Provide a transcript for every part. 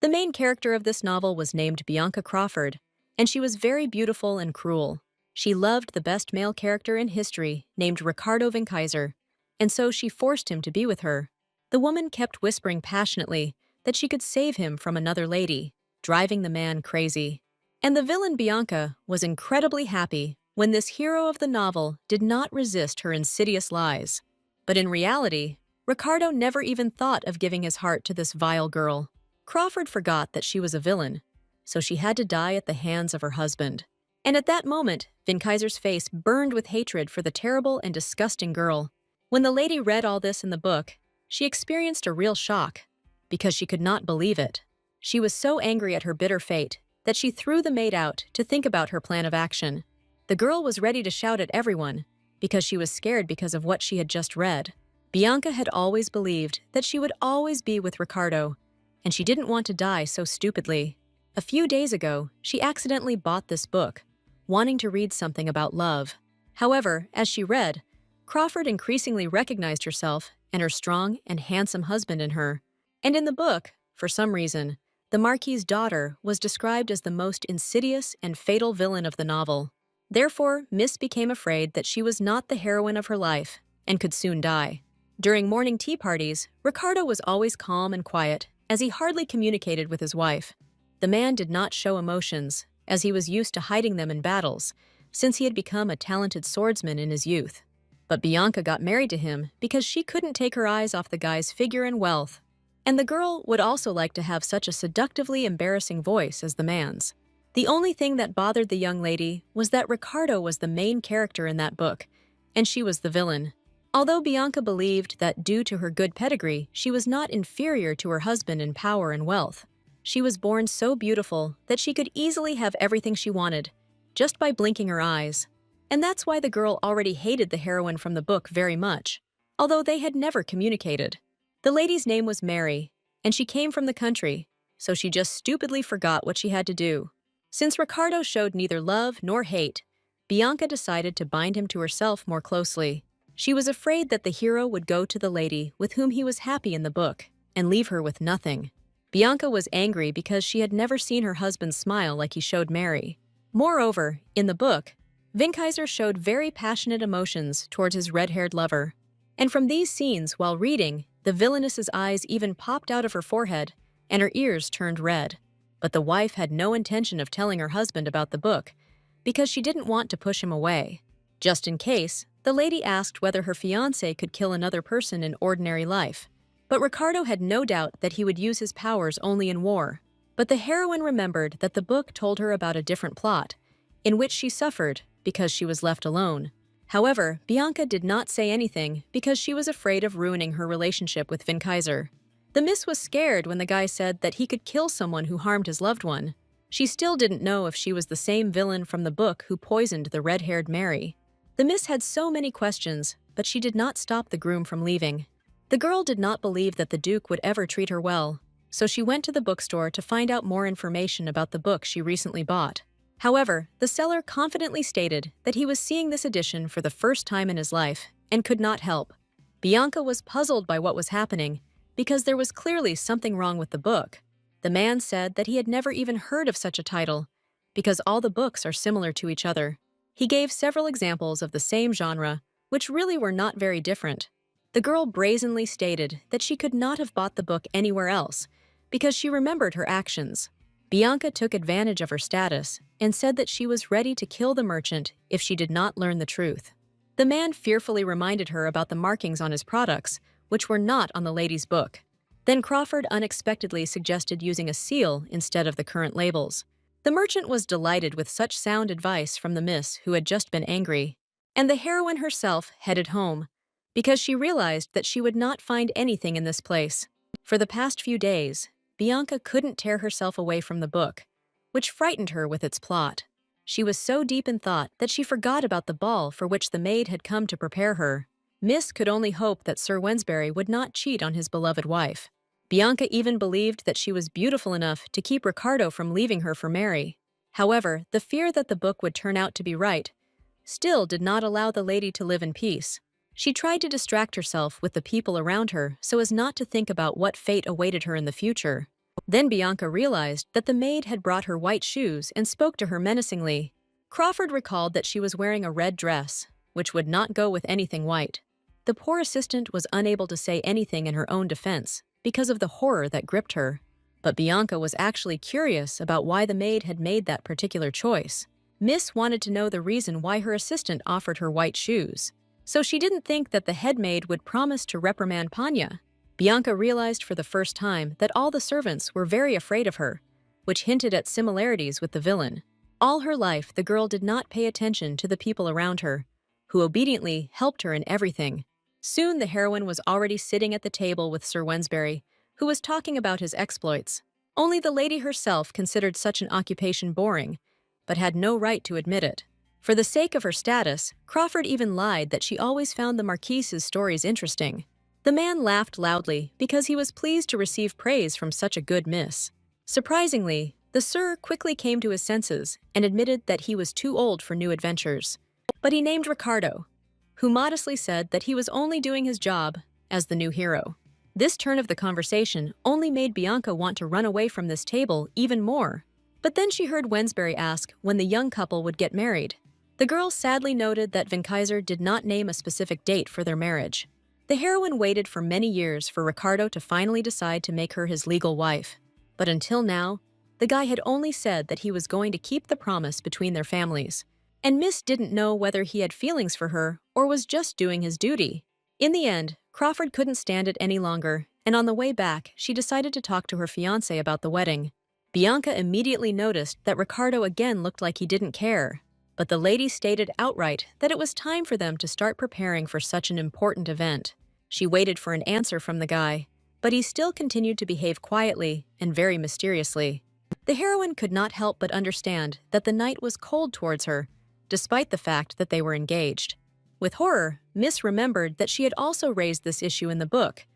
The main character of this novel was named Bianca Crawford, and she was very beautiful and cruel. She loved the best male character in history, named Ricardo Vinkaiser, and so she forced him to be with her. The woman kept whispering passionately that she could save him from another lady, driving the man crazy. And the villain Bianca was incredibly happy when this hero of the novel did not resist her insidious lies. But in reality, Ricardo never even thought of giving his heart to this vile girl. Crawford forgot that she was a villain, so she had to die at the hands of her husband. And at that moment, Vinkaiser's face burned with hatred for the terrible and disgusting girl. When the lady read all this in the book, she experienced a real shock, because she could not believe it. She was so angry at her bitter fate that she threw the maid out to think about her plan of action. The girl was ready to shout at everyone, because she was scared because of what she had just read. Bianca had always believed that she would always be with Ricardo, and she didn't want to die so stupidly. A few days ago, she accidentally bought this book, wanting to read something about love. However, as she read, Crawford increasingly recognized herself and her strong and handsome husband in her. And in the book, for some reason, the Marquis's daughter was described as the most insidious and fatal villain of the novel. Therefore, Miss became afraid that she was not the heroine of her life and could soon die. During morning tea parties, Ricardo was always calm and quiet, as he hardly communicated with his wife. The man did not show emotions, as he was used to hiding them in battles, since he had become a talented swordsman in his youth. But Bianca got married to him because she couldn't take her eyes off the guy's figure and wealth. And the girl would also like to have such a seductively embarrassing voice as the man's. The only thing that bothered the young lady was that Ricardo was the main character in that book, and she was the villain. Although Bianca believed that due to her good pedigree, she was not inferior to her husband in power and wealth. She was born so beautiful that she could easily have everything she wanted, just by blinking her eyes. And that's why the girl already hated the heroine from the book very much, although they had never communicated. The lady's name was Mary, and she came from the country, so she just stupidly forgot what she had to do. Since Ricardo showed neither love nor hate, Bianca decided to bind him to herself more closely. She was afraid that the hero would go to the lady with whom he was happy in the book and leave her with nothing. Bianca was angry because she had never seen her husband smile like he showed Mary. Moreover, in the book, Vinkaiser showed very passionate emotions towards his red-haired lover. And from these scenes, while reading, the villainess's eyes even popped out of her forehead, and her ears turned red. But the wife had no intention of telling her husband about the book, because she didn't want to push him away. Just in case, the lady asked whether her fiancé could kill another person in ordinary life. But Ricardo had no doubt that he would use his powers only in war. But the heroine remembered that the book told her about a different plot, in which she suffered because she was left alone. However, Bianca did not say anything because she was afraid of ruining her relationship with Vinkaiser. The miss was scared when the guy said that he could kill someone who harmed his loved one. She still didn't know if she was the same villain from the book who poisoned the red-haired Mary. The miss had so many questions, but she did not stop the groom from leaving. The girl did not believe that the Duke would ever treat her well, so she went to the bookstore to find out more information about the book she recently bought. However, the seller confidently stated that he was seeing this edition for the first time in his life and could not help. Bianca was puzzled by what was happening because there was clearly something wrong with the book. The man said that he had never even heard of such a title because all the books are similar to each other. He gave several examples of the same genre, which really were not very different. The girl brazenly stated that she could not have bought the book anywhere else because she remembered her actions. Bianca took advantage of her status and said that she was ready to kill the merchant if she did not learn the truth. The man fearfully reminded her about the markings on his products, which were not on the lady's book. Then Crawford unexpectedly suggested using a seal instead of the current labels. The merchant was delighted with such sound advice from the miss who had just been angry. And the heroine herself headed home, because she realized that she would not find anything in this place. For the past few days, Bianca couldn't tear herself away from the book, which frightened her with its plot. She was so deep in thought that she forgot about the ball for which the maid had come to prepare her. Miss could only hope that Sir Wensbury would not cheat on his beloved wife. Bianca even believed that she was beautiful enough to keep Ricardo from leaving her for Mary. However, the fear that the book would turn out to be right still did not allow the lady to live in peace. She tried to distract herself with the people around her so as not to think about what fate awaited her in the future. Then Bianca realized that the maid had brought her white shoes and spoke to her menacingly. Crawford recalled that she was wearing a red dress, which would not go with anything white. The poor assistant was unable to say anything in her own defense because of the horror that gripped her. But Bianca was actually curious about why the maid had made that particular choice. Miss wanted to know the reason why her assistant offered her white shoes. So she didn't think that the head maid would promise to reprimand Panya. Bianca realized for the first time that all the servants were very afraid of her, which hinted at similarities with the villain. All her life, the girl did not pay attention to the people around her, who obediently helped her in everything. Soon the heroine was already sitting at the table with Sir Wensbury, who was talking about his exploits. Only the lady herself considered such an occupation boring, but had no right to admit it. For the sake of her status, Crawford even lied that she always found the Marquise's stories interesting. The man laughed loudly because he was pleased to receive praise from such a good miss. Surprisingly, the Sir quickly came to his senses and admitted that he was too old for new adventures. But he named Ricardo, who modestly said that he was only doing his job as the new hero. This turn of the conversation only made Bianca want to run away from this table even more. But then she heard Wensbury ask when the young couple would get married. The girl sadly noted that Vinkaiser did not name a specific date for their marriage. The heroine waited for many years for Ricardo to finally decide to make her his legal wife. But until now, the guy had only said that he was going to keep the promise between their families. And Miss didn't know whether he had feelings for her or was just doing his duty. In the end, Crawford couldn't stand it any longer, and on the way back, she decided to talk to her fiancé about the wedding. Bianca immediately noticed that Ricardo again looked like he didn't care, but the lady stated outright that it was time for them to start preparing for such an important event. She waited for an answer from the guy, but he still continued to behave quietly and very mysteriously. The heroine could not help but understand that the knight was cold towards her, despite the fact that they were engaged. With horror, Miss remembered that she had also raised this issue in the book,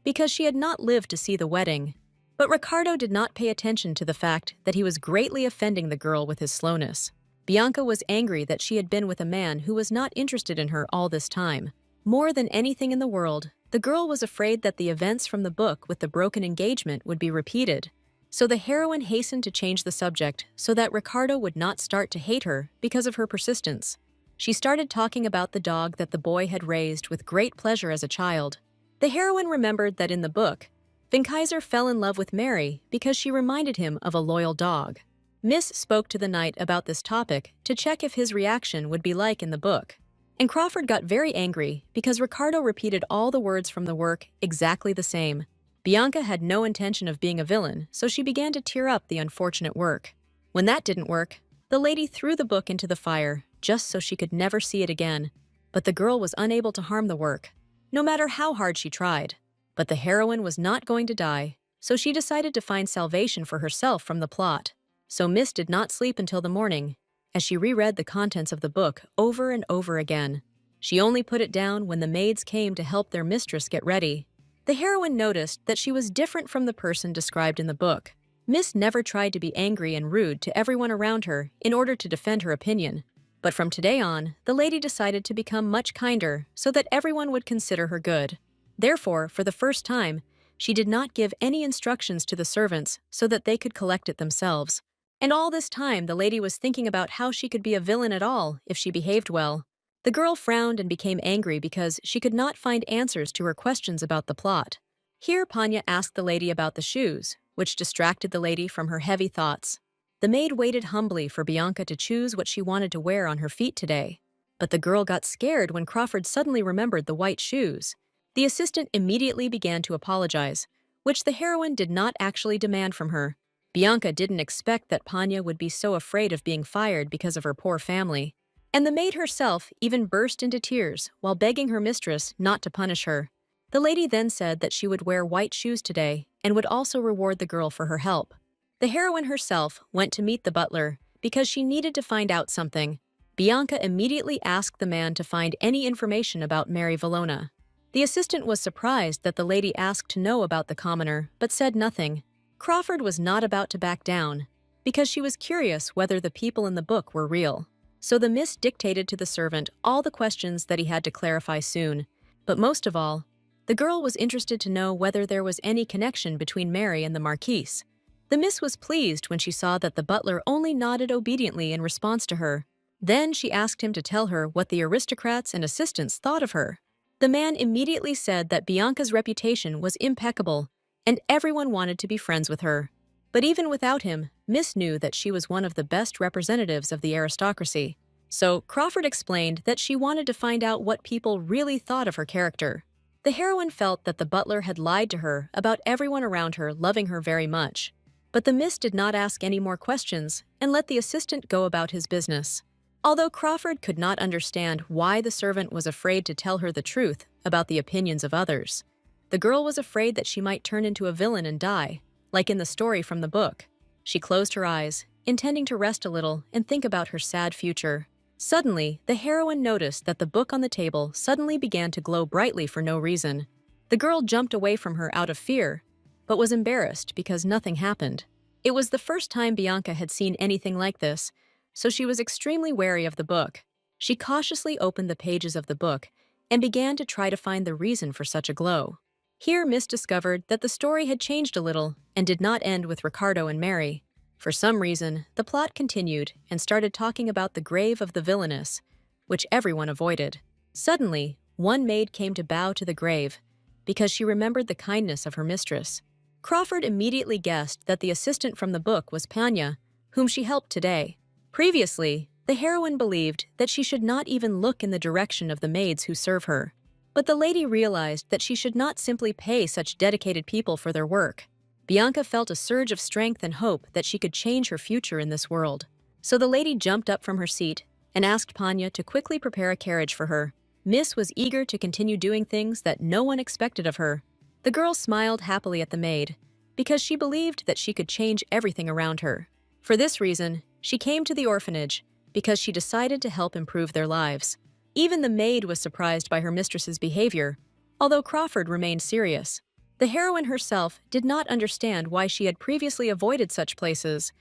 because she had not lived to see the wedding. But Ricardo did not pay attention to the fact that he was greatly offending the girl with his slowness. Bianca was angry that she had been with a man who was not interested in her all this time. More than anything in the world, the girl was afraid that the events from the book with the broken engagement would be repeated. So the heroine hastened to change the subject so that Ricardo would not start to hate her because of her persistence. She started talking about the dog that the boy had raised with great pleasure as a child. The heroine remembered that in the book, Vinkaiser fell in love with Mary because she reminded him of a loyal dog. Miss spoke to the knight about this topic to check if his reaction would be like in the book. And Crawford got very angry because Ricardo repeated all the words from the work exactly the same. Bianca had no intention of being a villain, so she began to tear up the unfortunate work. When that didn't work, the lady threw the book into the fire, just so she could never see it again. But the girl was unable to harm the work, no matter how hard she tried. But the heroine was not going to die, so she decided to find salvation for herself from the plot. So Miss did not sleep until the morning, as she reread the contents of the book over and over again. She only put it down when the maids came to help their mistress get ready. The heroine noticed that she was different from the person described in the book. Miss never tried to be angry and rude to everyone around her in order to defend her opinion. But from today on, the lady decided to become much kinder so that everyone would consider her good. Therefore, for the first time, she did not give any instructions to the servants so that they could collect it themselves. And all this time, the lady was thinking about how she could be a villain at all if she behaved well. The girl frowned and became angry because she could not find answers to her questions about the plot. Here, Panya asked the lady about the shoes, which distracted the lady from her heavy thoughts. The maid waited humbly for Bianca to choose what she wanted to wear on her feet today. But the girl got scared when Crawford suddenly remembered the white shoes. The assistant immediately began to apologize, which the heroine did not actually demand from her. Bianca didn't expect that Panya would be so afraid of being fired because of her poor family. And the maid herself even burst into tears while begging her mistress not to punish her. The lady then said that she would wear white shoes today and would also reward the girl for her help. The heroine herself went to meet the butler because she needed to find out something. Bianca immediately asked the man to find any information about Mary Villona. The assistant was surprised that the lady asked to know about the commoner, but said nothing. Crawford was not about to back down, because she was curious whether the people in the book were real. So the miss dictated to the servant all the questions that he had to clarify soon. But most of all, the girl was interested to know whether there was any connection between Mary and the Marquise. The miss was pleased when she saw that the butler only nodded obediently in response to her. Then she asked him to tell her what the aristocrats and assistants thought of her. The man immediately said that Bianca's reputation was impeccable, and everyone wanted to be friends with her. But even without him, Miss knew that she was one of the best representatives of the aristocracy. So Crawford explained that she wanted to find out what people really thought of her character. The heroine felt that the butler had lied to her about everyone around her loving her very much. But the miss did not ask any more questions and let the assistant go about his business. Although Crawford could not understand why the servant was afraid to tell her the truth about the opinions of others, the girl was afraid that she might turn into a villain and die, like in the story from the book. She closed her eyes, intending to rest a little and think about her sad future. Suddenly, the heroine noticed that the book on the table suddenly began to glow brightly for no reason. The girl jumped away from her out of fear, but was embarrassed because nothing happened. It was the first time Bianca had seen anything like this, so she was extremely wary of the book. She cautiously opened the pages of the book and began to try to find the reason for such a glow. Here Miss discovered that the story had changed a little and did not end with Ricardo and Mary. For some reason, the plot continued and started talking about the grave of the villainess, which everyone avoided. Suddenly, one maid came to bow to the grave because she remembered the kindness of her mistress. Crawford immediately guessed that the assistant from the book was Panya, whom she helped today. Previously, the heroine believed that she should not even look in the direction of the maids who serve her. But the lady realized that she should not simply pay such dedicated people for their work. Bianca felt a surge of strength and hope that she could change her future in this world. So the lady jumped up from her seat and asked Panya to quickly prepare a carriage for her. Miss was eager to continue doing things that no one expected of her. The girl smiled happily at the maid because she believed that she could change everything around her. For this reason, she came to the orphanage because she decided to help improve their lives. Even the maid was surprised by her mistress's behavior, although Crawford remained serious. The heroine herself did not understand why she had previously avoided such places,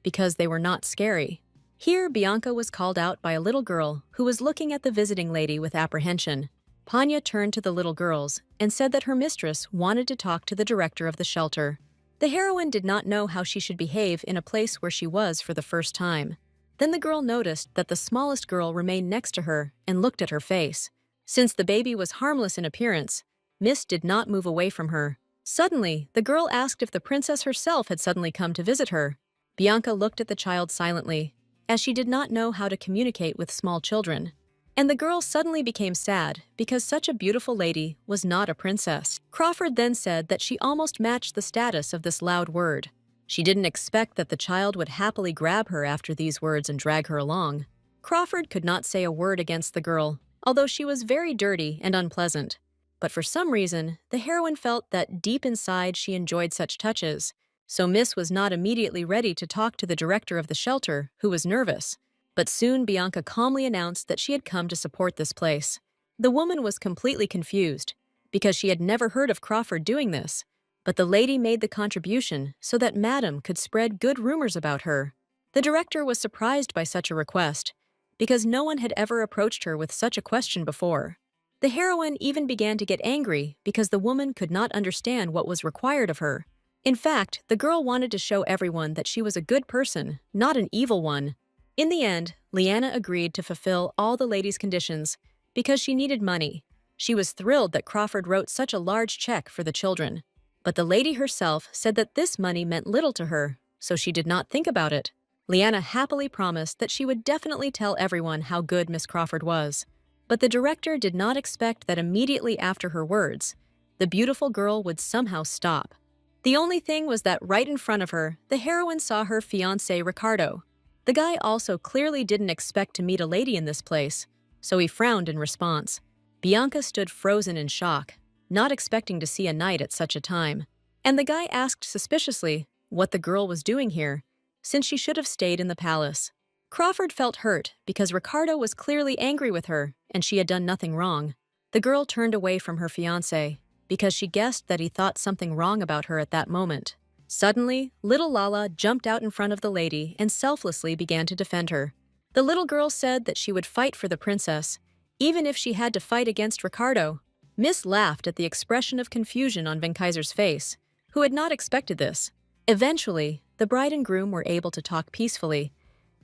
because they were not scary. Here, Bianca was called out by a little girl who was looking at the visiting lady with apprehension. Panya turned to the little girls and said that her mistress wanted to talk to the director of the shelter. The heroine did not know how she should behave in a place where she was for the first time. Then the girl noticed that the smallest girl remained next to her and looked at her face. Since the baby was harmless in appearance, Miss did not move away from her. Suddenly, the girl asked if the princess herself had suddenly come to visit her. Bianca looked at the child silently, as she did not know how to communicate with small children. And the girl suddenly became sad because such a beautiful lady was not a princess. Crawford then said that she almost matched the status of this loud word. She didn't expect that the child would happily grab her after these words and drag her along. Crawford could not say a word against the girl, although she was very dirty and unpleasant. But for some reason, the heroine felt that deep inside she enjoyed such touches. So Miss was not immediately ready to talk to the director of the shelter, who was nervous. But soon Bianca calmly announced that she had come to support this place. The woman was completely confused, because she had never heard of Crawford doing this. But the lady made the contribution so that Madame could spread good rumors about her. The director was surprised by such a request, because no one had ever approached her with such a question before. The heroine even began to get angry because the woman could not understand what was required of her. In fact, the girl wanted to show everyone that she was a good person, not an evil one. In the end, Leanna agreed to fulfill all the lady's conditions because she needed money. She was thrilled that Crawford wrote such a large check for the children. But the lady herself said that this money meant little to her, so she did not think about it. Leanna happily promised that she would definitely tell everyone how good Miss Crawford was. But the director did not expect that immediately after her words, the beautiful girl would somehow stop. The only thing was that right in front of her, the heroine saw her fiancé Ricardo. The guy also clearly didn't expect to meet a lady in this place, so he frowned in response. Bianca stood frozen in shock, not expecting to see a knight at such a time. And the guy asked suspiciously what the girl was doing here, since she should have stayed in the palace. Crawford felt hurt because Ricardo was clearly angry with her and she had done nothing wrong. The girl turned away from her fiancé because she guessed that he thought something wrong about her at that moment. Suddenly, little Lala jumped out in front of the lady and selflessly began to defend her. The little girl said that she would fight for the princess, even if she had to fight against Ricardo. Miss laughed at the expression of confusion on Van Kaiser's face, who had not expected this. Eventually, the bride and groom were able to talk peacefully,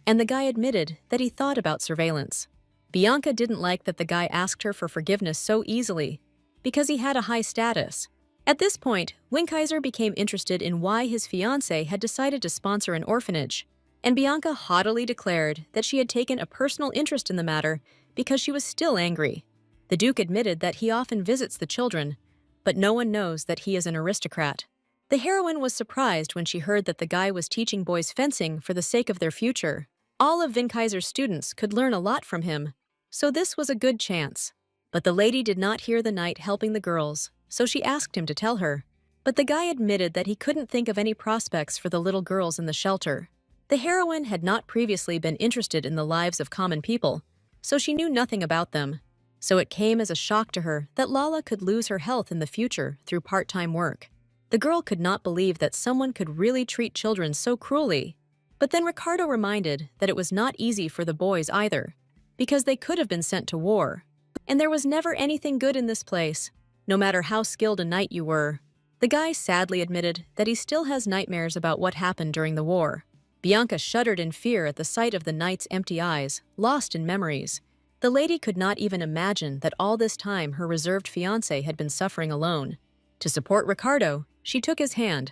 and the guy admitted that he thought about surveillance. Bianca didn't like that the guy asked her for forgiveness so easily, because he had a high status. At this point, Winkheiser became interested in why his fiancé had decided to sponsor an orphanage, and Bianca haughtily declared that she had taken a personal interest in the matter because she was still angry. The Duke admitted that he often visits the children, but no one knows that he is an aristocrat. The heroine was surprised when she heard that the guy was teaching boys fencing for the sake of their future. All of Winkheiser's students could learn a lot from him, so this was a good chance. But the lady did not hear the knight helping the girls, so she asked him to tell her. But the guy admitted that he couldn't think of any prospects for the little girls in the shelter. The heroine had not previously been interested in the lives of common people, so she knew nothing about them. So it came as a shock to her that Lala could lose her health in the future through part-time work. The girl could not believe that someone could really treat children so cruelly. But then Ricardo reminded that it was not easy for the boys either, because they could have been sent to war. And there was never anything good in this place, no matter how skilled a knight you were. The guy sadly admitted that he still has nightmares about what happened during the war. Bianca shuddered in fear at the sight of the knight's empty eyes, lost in memories. The lady could not even imagine that all this time her reserved fiancé had been suffering alone. To support Ricardo, she took his hand,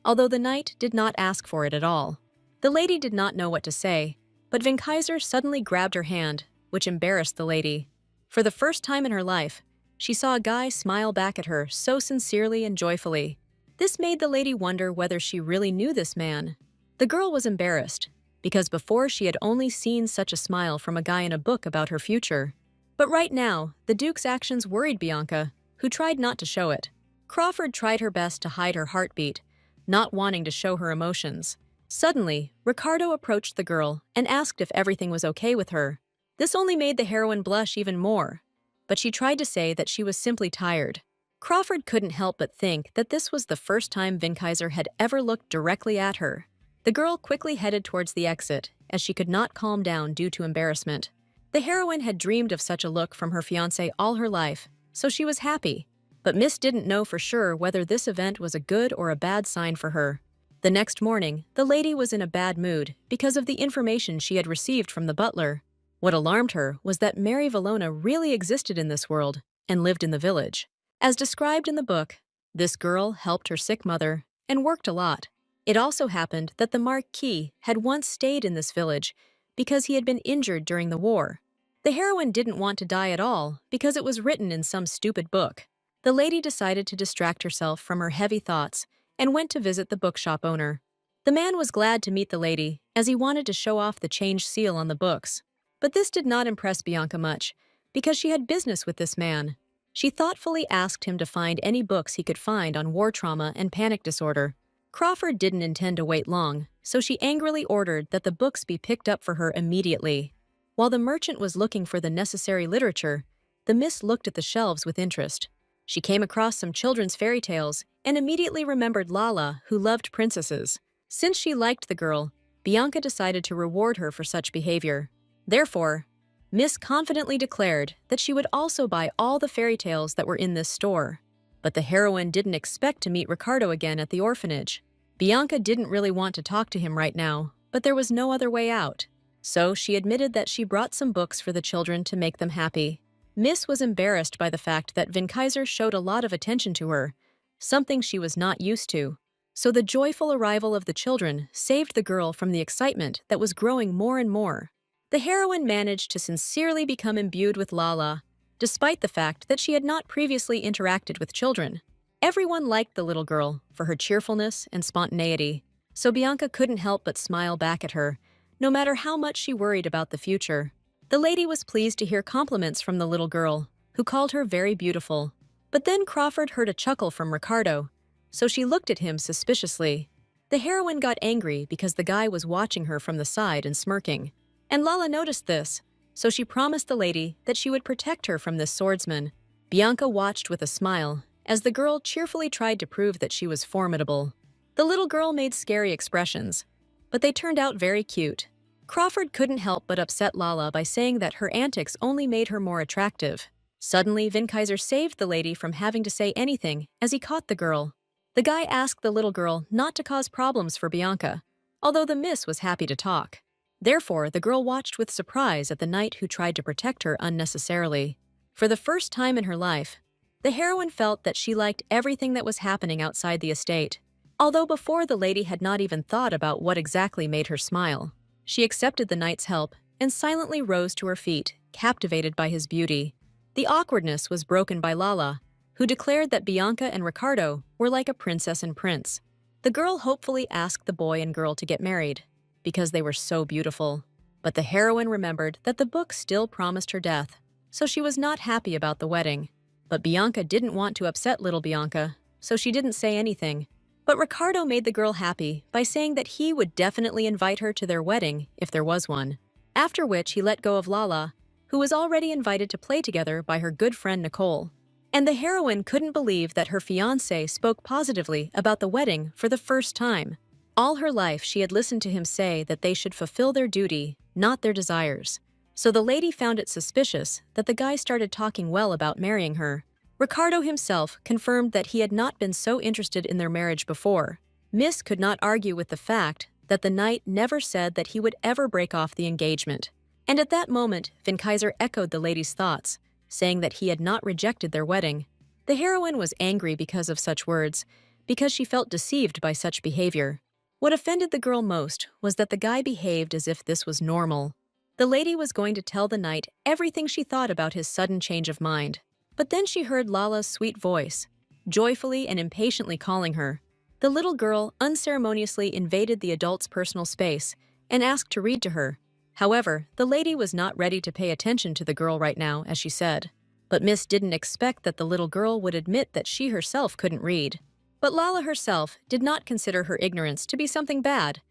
although the knight did not ask for it at all. The lady did not know what to say, but Winkheiser suddenly grabbed her hand, which embarrassed the lady. For the first time in her life, she saw a guy smile back at her so sincerely and joyfully. This made the lady wonder whether she really knew this man. The girl was embarrassed, because before she had only seen such a smile from a guy in a book about her future. But right now, the Duke's actions worried Bianca, who tried not to show it. Crawford tried her best to hide her heartbeat, not wanting to show her emotions. Suddenly, Ricardo approached the girl and asked if everything was okay with her. This only made the heroine blush even more, but she tried to say that she was simply tired. Crawford couldn't help but think that this was the first time Winkheiser had ever looked directly at her. The girl quickly headed towards the exit, as she could not calm down due to embarrassment. The heroine had dreamed of such a look from her fiancé all her life, so she was happy. But Miss didn't know for sure whether this event was a good or a bad sign for her. The next morning, the lady was in a bad mood because of the information she had received from the butler. What alarmed her was that Mary Valona really existed in this world and lived in the village. As described in the book, this girl helped her sick mother and worked a lot. It also happened that the Marquis had once stayed in this village because he had been injured during the war. The heroine didn't want to die at all because it was written in some stupid book. The lady decided to distract herself from her heavy thoughts and went to visit the bookshop owner. The man was glad to meet the lady, as he wanted to show off the changed seal on the books. But this did not impress Bianca much, because she had business with this man. She thoughtfully asked him to find any books he could find on war trauma and panic disorder. Crawford didn't intend to wait long, so she angrily ordered that the books be picked up for her immediately. While the merchant was looking for the necessary literature, the miss looked at the shelves with interest. She came across some children's fairy tales and immediately remembered Lala, who loved princesses. Since she liked the girl, Bianca decided to reward her for such behavior. Therefore, Miss confidently declared that she would also buy all the fairy tales that were in this store. But the heroine didn't expect to meet Ricardo again at the orphanage. Bianca didn't really want to talk to him right now, but there was no other way out. So she admitted that she brought some books for the children to make them happy. Miss was embarrassed by the fact that Winkheiser showed a lot of attention to her, something she was not used to. So the joyful arrival of the children saved the girl from the excitement that was growing more and more. The heroine managed to sincerely become imbued with Lala, despite the fact that she had not previously interacted with children. Everyone liked the little girl for her cheerfulness and spontaneity, so Bianca couldn't help but smile back at her, no matter how much she worried about the future. The lady was pleased to hear compliments from the little girl, who called her very beautiful. But then Crawford heard a chuckle from Ricardo, so she looked at him suspiciously. The heroine got angry because the guy was watching her from the side and smirking. And Lala noticed this, so she promised the lady that she would protect her from this swordsman. Bianca watched with a smile as the girl cheerfully tried to prove that she was formidable. The little girl made scary expressions, but they turned out very cute. Crawford couldn't help but upset Lala by saying that her antics only made her more attractive. Suddenly, Winkheiser saved the lady from having to say anything as he caught the girl. The guy asked the little girl not to cause problems for Bianca, although the miss was happy to talk. Therefore, the girl watched with surprise at the knight who tried to protect her unnecessarily. For the first time in her life, the heroine felt that she liked everything that was happening outside the estate. Although before the lady had not even thought about what exactly made her smile, she accepted the knight's help and silently rose to her feet, captivated by his beauty. The awkwardness was broken by Lala, who declared that Bianca and Ricardo were like a princess and prince. The girl hopefully asked the boy and girl to get married, because they were so beautiful. But the heroine remembered that the book still promised her death, so she was not happy about the wedding. But Bianca didn't want to upset little Bianca, so she didn't say anything. But Ricardo made the girl happy by saying that he would definitely invite her to their wedding if there was one. After which he let go of Lala, who was already invited to play together by her good friend Nicole. And the heroine couldn't believe that her fiancé spoke positively about the wedding for the first time. All her life she had listened to him say that they should fulfill their duty, not their desires. So the lady found it suspicious that the guy started talking well about marrying her. Ricardo himself confirmed that he had not been so interested in their marriage before. Miss could not argue with the fact that the knight never said that he would ever break off the engagement. And at that moment, Vinkaiser echoed the lady's thoughts, saying that he had not rejected their wedding. The heroine was angry because of such words, because she felt deceived by such behavior. What offended the girl most was that the guy behaved as if this was normal. The lady was going to tell the knight everything she thought about his sudden change of mind. But then she heard Lala's sweet voice, joyfully and impatiently calling her. The little girl unceremoniously invaded the adult's personal space and asked to read to her. However, the lady was not ready to pay attention to the girl right now, as she said. But Miss didn't expect that the little girl would admit that she herself couldn't read. But Lala herself did not consider her ignorance to be something bad,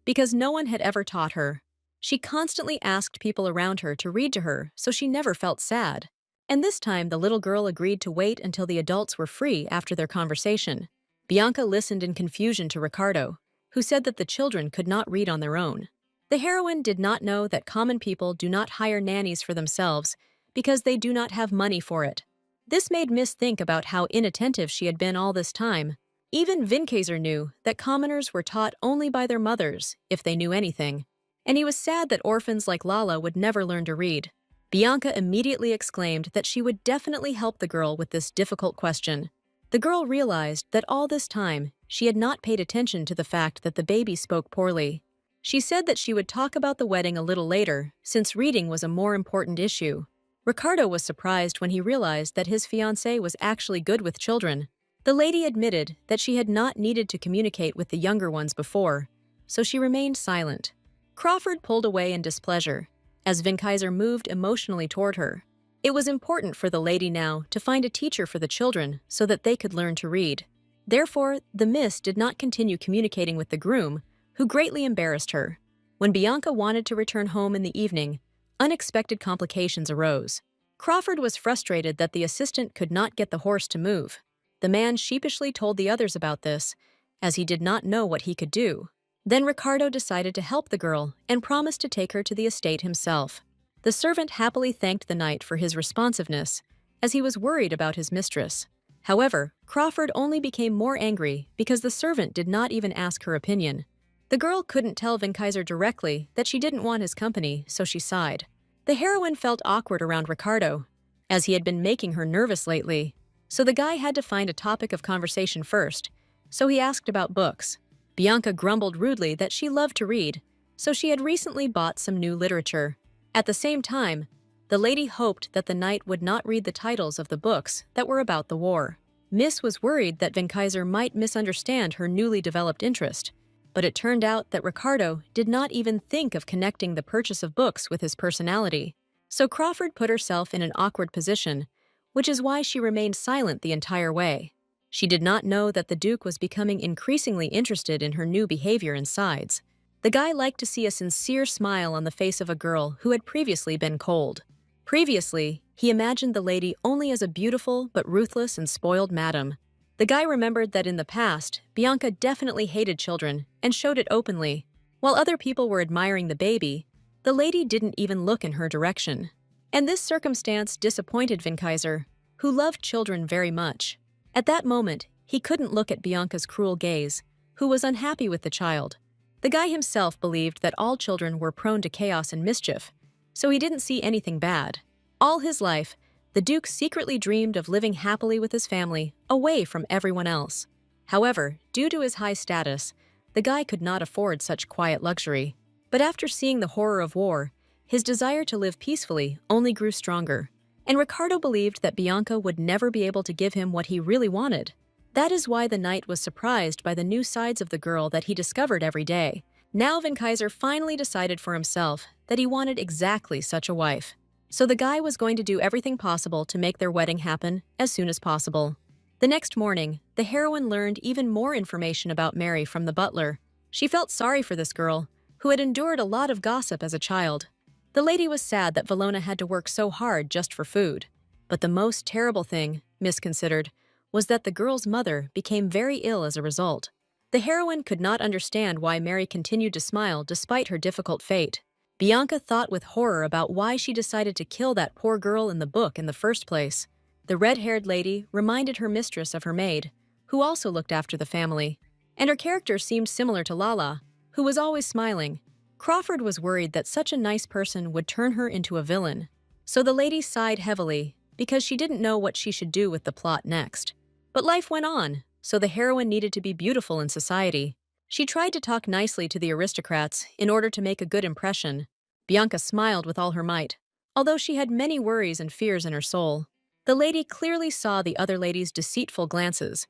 because no one had ever taught her. She constantly asked people around her to read to her, so she never felt sad. And this time, the little girl agreed to wait until the adults were free after their conversation. Bianca listened in confusion to Ricardo, who said that the children could not read on their own. The heroine did not know that common people do not hire nannies for themselves because they do not have money for it. This made Miss think about how inattentive she had been all this time. Even Vinkaiser knew that commoners were taught only by their mothers, if they knew anything. And he was sad that orphans like Lala would never learn to read. Bianca immediately exclaimed that she would definitely help the girl with this difficult question. The girl realized that all this time, she had not paid attention to the fact that the baby spoke poorly. She said that she would talk about the wedding a little later, since reading was a more important issue. Ricardo was surprised when he realized that his fiancé was actually good with children. The lady admitted that she had not needed to communicate with the younger ones before, so she remained silent. Crawford pulled away in displeasure, as Vinkaiser moved emotionally toward her. It was important for the lady now to find a teacher for the children so that they could learn to read. Therefore, the miss did not continue communicating with the groom, who greatly embarrassed her. When Bianca wanted to return home in the evening, unexpected complications arose. Crawford was frustrated that the assistant could not get the horse to move. The man sheepishly told the others about this, as he did not know what he could do. Then Ricardo decided to help the girl and promised to take her to the estate himself. The servant happily thanked the knight for his responsiveness, as he was worried about his mistress. However, Crawford only became more angry because the servant did not even ask her opinion. The girl couldn't tell Vinkaiser directly that she didn't want his company, so she sighed. The heroine felt awkward around Ricardo, as he had been making her nervous lately. So the guy had to find a topic of conversation first, so he asked about books. Bianca grumbled rudely that she loved to read, so she had recently bought some new literature. At the same time, the lady hoped that the knight would not read the titles of the books that were about the war. Miss was worried that Vinkaiser might misunderstand her newly developed interest, but it turned out that Ricardo did not even think of connecting the purchase of books with his personality. So Crawford put herself in an awkward position, which is why she remained silent the entire way. She did not know that the Duke was becoming increasingly interested in her new behavior and sides. The guy liked to see a sincere smile on the face of a girl who had previously been cold. Previously, he imagined the lady only as a beautiful but ruthless and spoiled madam. The guy remembered that in the past, Bianca definitely hated children and showed it openly. While other people were admiring the baby, the lady didn't even look in her direction. And this circumstance disappointed Vinkaiser, who loved children very much. At that moment, He couldn't look at Bianca's cruel gaze, who was unhappy with the child. The guy himself believed that all children were prone to chaos and mischief, so he didn't see anything bad. All his life, the Duke secretly dreamed of living happily with his family, away from everyone else. However, due to his high status, the guy could not afford such quiet luxury. But after seeing the horror of war, his desire to live peacefully only grew stronger. And Ricardo believed that Bianca would never be able to give him what he really wanted. That is why the knight was surprised by the new sides of the girl that he discovered every day. Now Vinkaiser finally decided for himself that he wanted exactly such a wife. So the guy was going to do everything possible to make their wedding happen as soon as possible. The next morning, the heroine learned even more information about Mary from the butler. She felt sorry for this girl, who had endured a lot of gossip as a child. The lady was sad that Valona had to work so hard just for food. But the most terrible thing, Miss considered, was that the girl's mother became very ill as a result. The heroine could not understand why Mary continued to smile despite her difficult fate. Bianca thought with horror about why she decided to kill that poor girl in the book in the first place. The red-haired lady reminded her mistress of her maid, who also looked after the family. And her character seemed similar to Lala, who was always smiling. Crawford was worried that such a nice person would turn her into a villain. So the lady sighed heavily, because she didn't know what she should do with the plot next. But life went on, so the heroine needed to be beautiful in society. She tried to talk nicely to the aristocrats in order to make a good impression. Bianca smiled with all her might, although she had many worries and fears in her soul. The lady clearly saw the other lady's deceitful glances,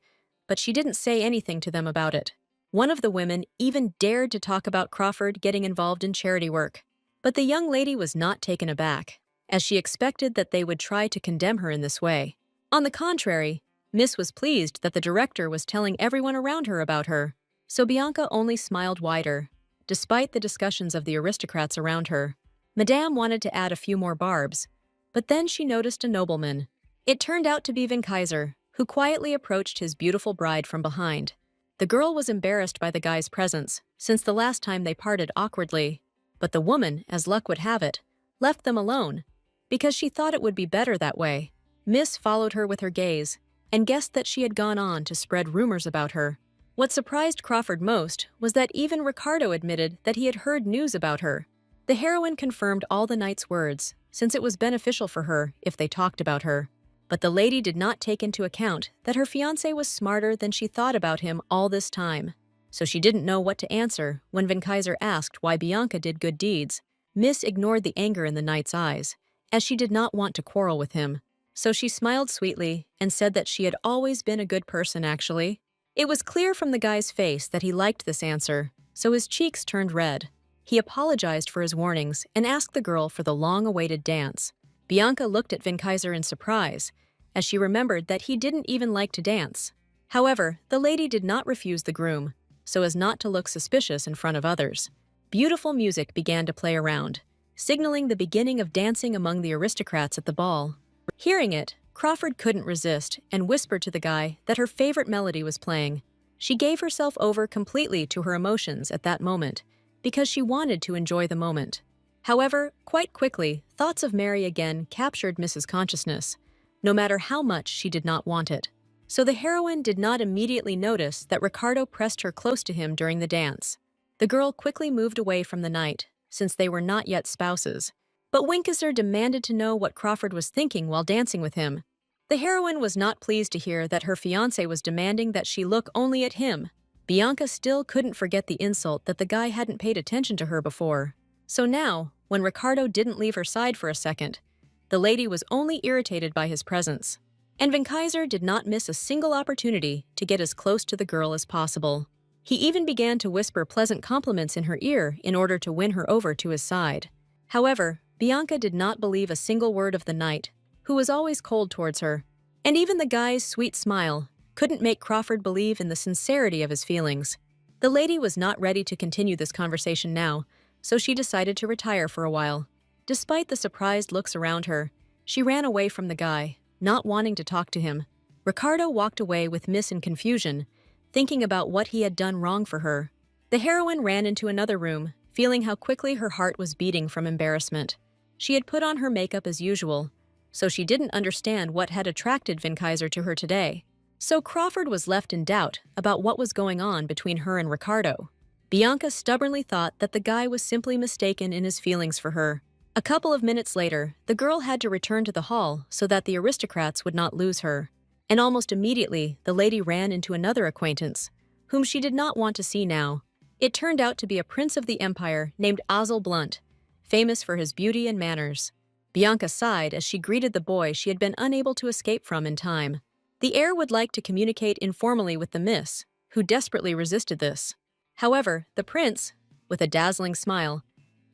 but she didn't say anything to them about it. One of the women even dared to talk about Crawford getting involved in charity work. But the young lady was not taken aback, as she expected that they would try to condemn her in this way. On the contrary, Miss was pleased that the director was telling everyone around her about her. So Bianca only smiled wider, despite the discussions of the aristocrats around her. Madame wanted to add a few more barbs, but then she noticed a nobleman. It turned out to be Vinkaiser, who quietly approached his beautiful bride from behind. The girl was embarrassed by the guy's presence, since the last time they parted awkwardly. But the woman, as luck would have it, left them alone, because she thought it would be better that way. Miss followed her with her gaze, and guessed that she had gone on to spread rumors about her. What surprised Crawford most was that even Ricardo admitted that he had heard news about her. The heroine confirmed all the knight's words, since it was beneficial for her if they talked about her. But the lady did not take into account that her fiancé was smarter than she thought about him all this time. So she didn't know what to answer when Vinkaiser asked why Bianca did good deeds. Miss ignored the anger in the knight's eyes, as she did not want to quarrel with him. So she smiled sweetly and said that she had always been a good person, actually. It was clear from the guy's face that he liked this answer, so his cheeks turned red. He apologized for his warnings and asked the girl for the long-awaited dance. Bianca looked at Vinkaiser in surprise, as she remembered that he didn't even like to dance. However, the lady did not refuse the groom, so as not to look suspicious in front of others. Beautiful music began to play around, signaling the beginning of dancing among the aristocrats at the ball. Hearing it, Crawford couldn't resist and whispered to the guy that her favorite melody was playing. She gave herself over completely to her emotions at that moment, because she wanted to enjoy the moment. However, quite quickly, thoughts of Mary again captured Mrs. Consciousness, no matter how much she did not want it. So the heroine did not immediately notice that Ricardo pressed her close to him during the dance. The girl quickly moved away from the knight, since they were not yet spouses. But Winkaiser demanded to know what Crawford was thinking while dancing with him. The heroine was not pleased to hear that her fiancé was demanding that she look only at him. Bianca still couldn't forget the insult that the guy hadn't paid attention to her before. So now, when Ricardo didn't leave her side for a second, the lady was only irritated by his presence. And Vinkaiser did not miss a single opportunity to get as close to the girl as possible. He even began to whisper pleasant compliments in her ear in order to win her over to his side. However, Bianca did not believe a single word of the knight, who was always cold towards her. And even the guy's sweet smile couldn't make Crawford believe in the sincerity of his feelings. The lady was not ready to continue this conversation now, so she decided to retire for a while. Despite the surprised looks around her, she ran away from the guy, not wanting to talk to him. Ricardo walked away with Miss in confusion, thinking about what he had done wrong for her. The heroine ran into another room, feeling how quickly her heart was beating from embarrassment. She had put on her makeup as usual, so she didn't understand what had attracted Vinkaiser to her today. So Crawford was left in doubt about what was going on between her and Ricardo. Bianca stubbornly thought that the guy was simply mistaken in his feelings for her. A couple of minutes later, the girl had to return to the hall so that the aristocrats would not lose her. And almost immediately, the lady ran into another acquaintance, whom she did not want to see now. It turned out to be a prince of the empire named Ozzel Blunt, famous for his beauty and manners. Bianca sighed as she greeted the boy she had been unable to escape from in time. The heir would like to communicate informally with the miss, who desperately resisted this. However, the prince, with a dazzling smile,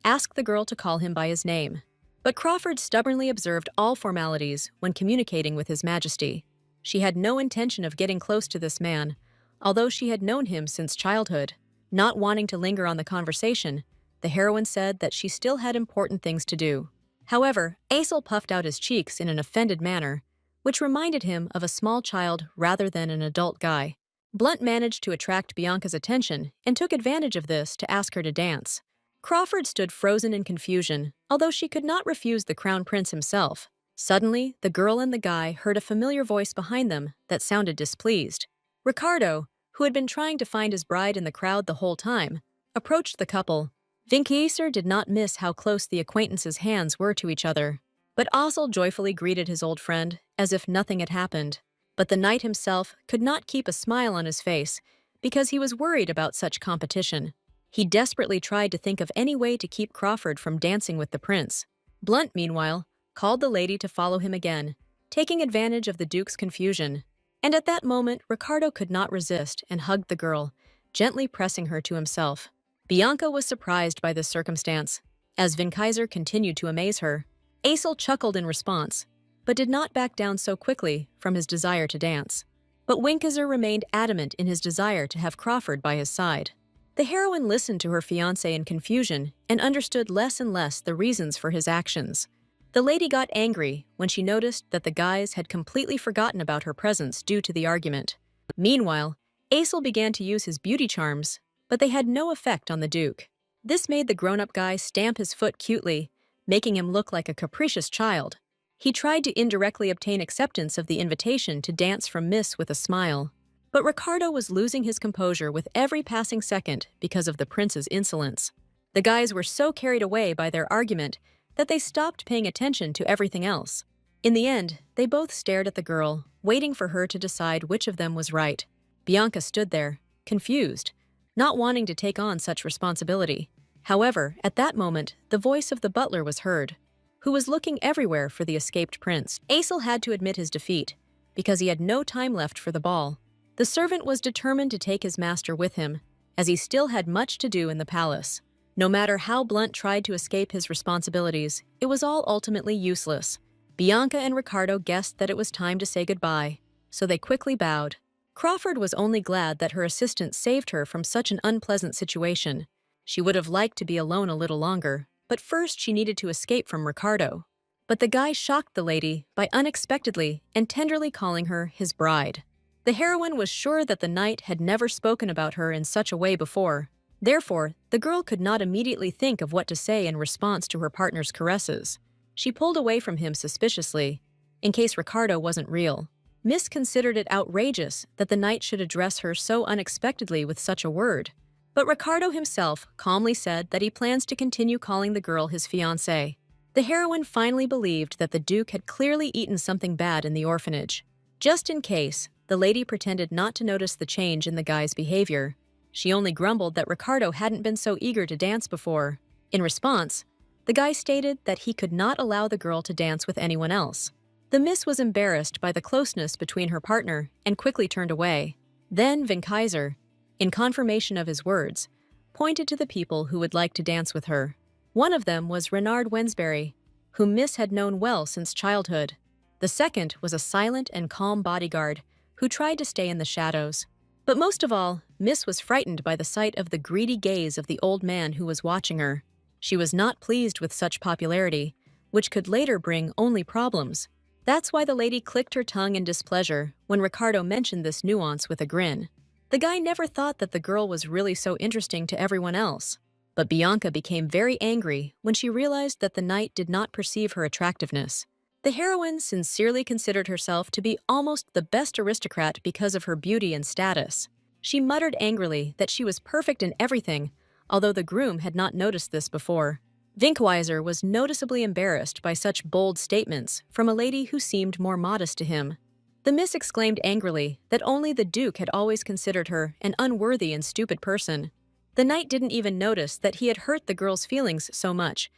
asked the girl to call him by his name. But Crawford stubbornly observed all formalities when communicating with His Majesty. She had no intention of getting close to this man, although she had known him since childhood. Not wanting to linger on the conversation, the heroine said that she still had important things to do. However, Aesel puffed out his cheeks in an offended manner, which reminded him of a small child rather than an adult guy. Blunt managed to attract Bianca's attention and took advantage of this to ask her to dance. Crawford stood frozen in confusion, although she could not refuse the crown prince himself. Suddenly, the girl and the guy heard a familiar voice behind them that sounded displeased. Ricardo, who had been trying to find his bride in the crowd the whole time, approached the couple. Vinkieser did not miss how close the acquaintances' hands were to each other, but Ozzel joyfully greeted his old friend as if nothing had happened. But the knight himself could not keep a smile on his face because he was worried about such competition. He desperately tried to think of any way to keep Crawford from dancing with the prince. Blunt, meanwhile, called the lady to follow him again, taking advantage of the duke's confusion. And at that moment, Ricardo could not resist and hugged the girl, gently pressing her to himself. Bianca was surprised by this circumstance. As Vinkieser continued to amaze her, Aesel chuckled in response, but did not back down so quickly from his desire to dance. But Vinkieser remained adamant in his desire to have Crawford by his side. The heroine listened to her fiancé in confusion and understood less and less the reasons for his actions. The lady got angry when she noticed that the guys had completely forgotten about her presence due to the argument. Meanwhile, Aesel began to use his beauty charms, but they had no effect on the Duke. This made the grown-up guy stamp his foot cutely, making him look like a capricious child. He tried to indirectly obtain acceptance of the invitation to dance from Miss with a smile. But Ricardo was losing his composure with every passing second because of the prince's insolence. The guys were so carried away by their argument that they stopped paying attention to everything else. In the end, they both stared at the girl, waiting for her to decide which of them was right. Bianca stood there, confused, not wanting to take on such responsibility. However, at that moment, the voice of the butler was heard, who was looking everywhere for the escaped prince. Aesel had to admit his defeat, because he had no time left for the ball. The servant was determined to take his master with him, as he still had much to do in the palace. No matter how Blunt tried to escape his responsibilities, it was all ultimately useless. Bianca and Ricardo guessed that it was time to say goodbye, so they quickly bowed. Crawford was only glad that her assistant saved her from such an unpleasant situation. She would have liked to be alone a little longer, but first she needed to escape from Ricardo. But the guy shocked the lady by unexpectedly and tenderly calling her his bride. The heroine was sure that the knight had never spoken about her in such a way before. Therefore, the girl could not immediately think of what to say in response to her partner's caresses. She pulled away from him suspiciously, in case Ricardo wasn't real. Miss considered it outrageous that the knight should address her so unexpectedly with such a word. But Ricardo himself calmly said that he plans to continue calling the girl his fiancée. The heroine finally believed that the Duke had clearly eaten something bad in the orphanage. Just in case, the lady pretended not to notice the change in the guy's behavior. She only grumbled that Ricardo hadn't been so eager to dance before. In response, the guy stated that he could not allow the girl to dance with anyone else. The miss was embarrassed by the closeness between her partner and quickly turned away. Then Vinkieser, in confirmation of his words, pointed to the people who would like to dance with her. One of them was Renard Wensbury, whom Miss had known well since childhood. The second was a silent and calm bodyguard who tried to stay in the shadows. But most of all, Miss was frightened by the sight of the greedy gaze of the old man who was watching her. She was not pleased with such popularity, which could later bring only problems. That's why the lady clicked her tongue in displeasure when Ricardo mentioned this nuance with a grin. The guy never thought that the girl was really so interesting to everyone else. But Bianca became very angry when she realized that the knight did not perceive her attractiveness. The heroine sincerely considered herself to be almost the best aristocrat because of her beauty and status. She muttered angrily that she was perfect in everything, although the groom had not noticed this before. Vinkweiser was noticeably embarrassed by such bold statements from a lady who seemed more modest to him. The miss exclaimed angrily that only the Duke had always considered her an unworthy and stupid person. The knight didn't even notice that he had hurt the girl's feelings so much,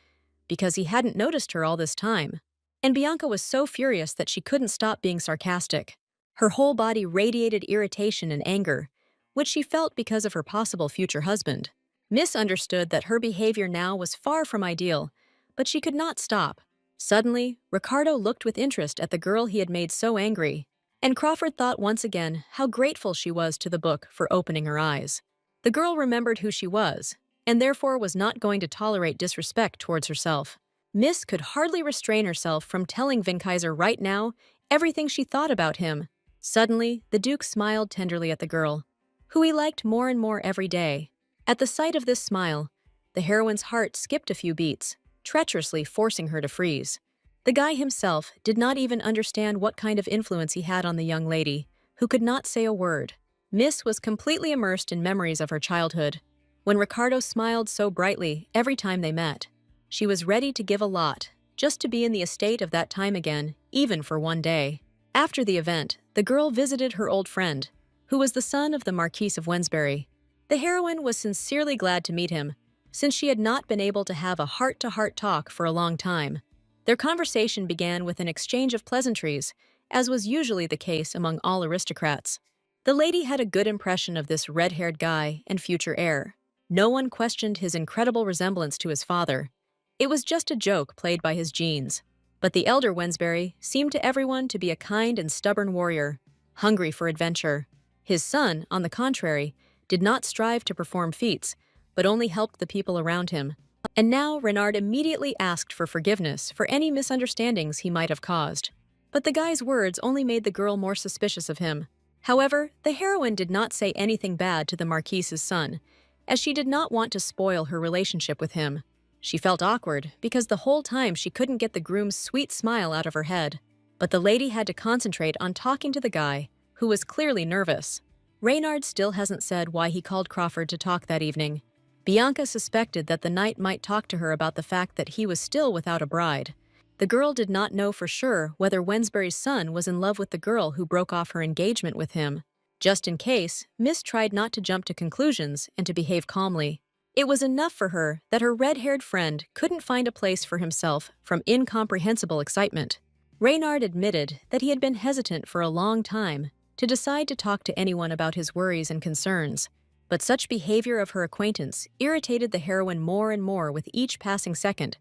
because he hadn't noticed her all this time. And Bianca was so furious that she couldn't stop being sarcastic. Her whole body radiated irritation and anger, which she felt because of her possible future husband. Miss understood that her behavior now was far from ideal, but she could not stop. Suddenly, Ricardo looked with interest at the girl he had made so angry, and Crawford thought once again how grateful she was to the book for opening her eyes. The girl remembered who she was, and therefore was not going to tolerate disrespect towards herself. Miss could hardly restrain herself from telling Vinkaiser right now everything she thought about him. Suddenly, the Duke smiled tenderly at the girl, who he liked more and more every day. At the sight of this smile, the heroine's heart skipped a few beats, treacherously forcing her to freeze. The guy himself did not even understand what kind of influence he had on the young lady, who could not say a word. Miss was completely immersed in memories of her childhood, when Ricardo smiled so brightly every time they met. She was ready to give a lot, just to be in the estate of that time again, even for one day. After the event, the girl visited her old friend, who was the son of the Marquis of Wensbury. The heroine was sincerely glad to meet him, since she had not been able to have a heart-to-heart talk for a long time. Their conversation began with an exchange of pleasantries, as was usually the case among all aristocrats. The lady had a good impression of this red-haired guy and future heir. No one questioned his incredible resemblance to his father. It was just a joke played by his genes. But the elder Wensbury seemed to everyone to be a kind and stubborn warrior, hungry for adventure. His son, on the contrary, did not strive to perform feats, but only helped the people around him. And now Renard immediately asked for forgiveness for any misunderstandings he might have caused. But the guy's words only made the girl more suspicious of him. However, the heroine did not say anything bad to the Marquise's son, as she did not want to spoil her relationship with him. She felt awkward because the whole time she couldn't get the groom's sweet smile out of her head. But the lady had to concentrate on talking to the guy, who was clearly nervous. Reynard still hasn't said why he called Crawford to talk that evening. Bianca suspected that the knight might talk to her about the fact that he was still without a bride. The girl did not know for sure whether Wensbury's son was in love with the girl who broke off her engagement with him. Just in case, Miss tried not to jump to conclusions and to behave calmly. It was enough for her that her red-haired friend couldn't find a place for himself from incomprehensible excitement. Reynard admitted that he had been hesitant for a long time to decide to talk to anyone about his worries and concerns, but such behavior of her acquaintance irritated the heroine more and more with each passing second,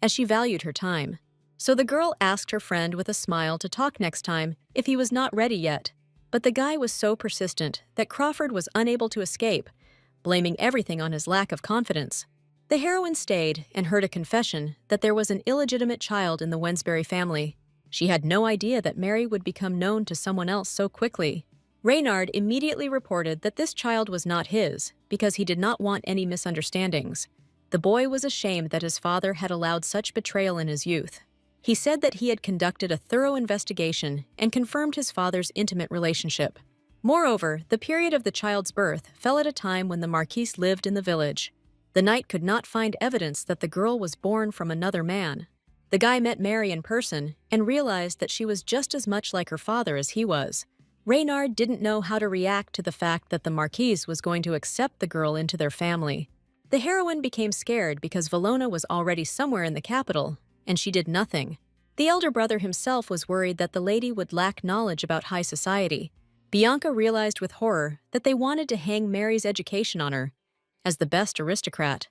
as she valued her time. So the girl asked her friend with a smile to talk next time if he was not ready yet. But the guy was so persistent that Crawford was unable to escape, blaming everything on his lack of confidence. The heroine stayed and heard a confession that there was an illegitimate child in the Wensbury family. She had no idea that Mary would become known to someone else so quickly. Reynard immediately reported that this child was not his, because he did not want any misunderstandings. The boy was ashamed that his father had allowed such betrayal in his youth. He said that he had conducted a thorough investigation and confirmed his father's intimate relationship. Moreover, the period of the child's birth fell at a time when the Marquise lived in the village. The knight could not find evidence that the girl was born from another man. The guy met Mary in person and realized that she was just as much like her father as he was. Reynard didn't know how to react to the fact that the Marquise was going to accept the girl into their family. The heroine became scared because Valona was already somewhere in the capital, and she did nothing. The elder brother himself was worried that the lady would lack knowledge about high society. Bianca realized with horror that they wanted to hang Mary's education on her. As the best aristocrat,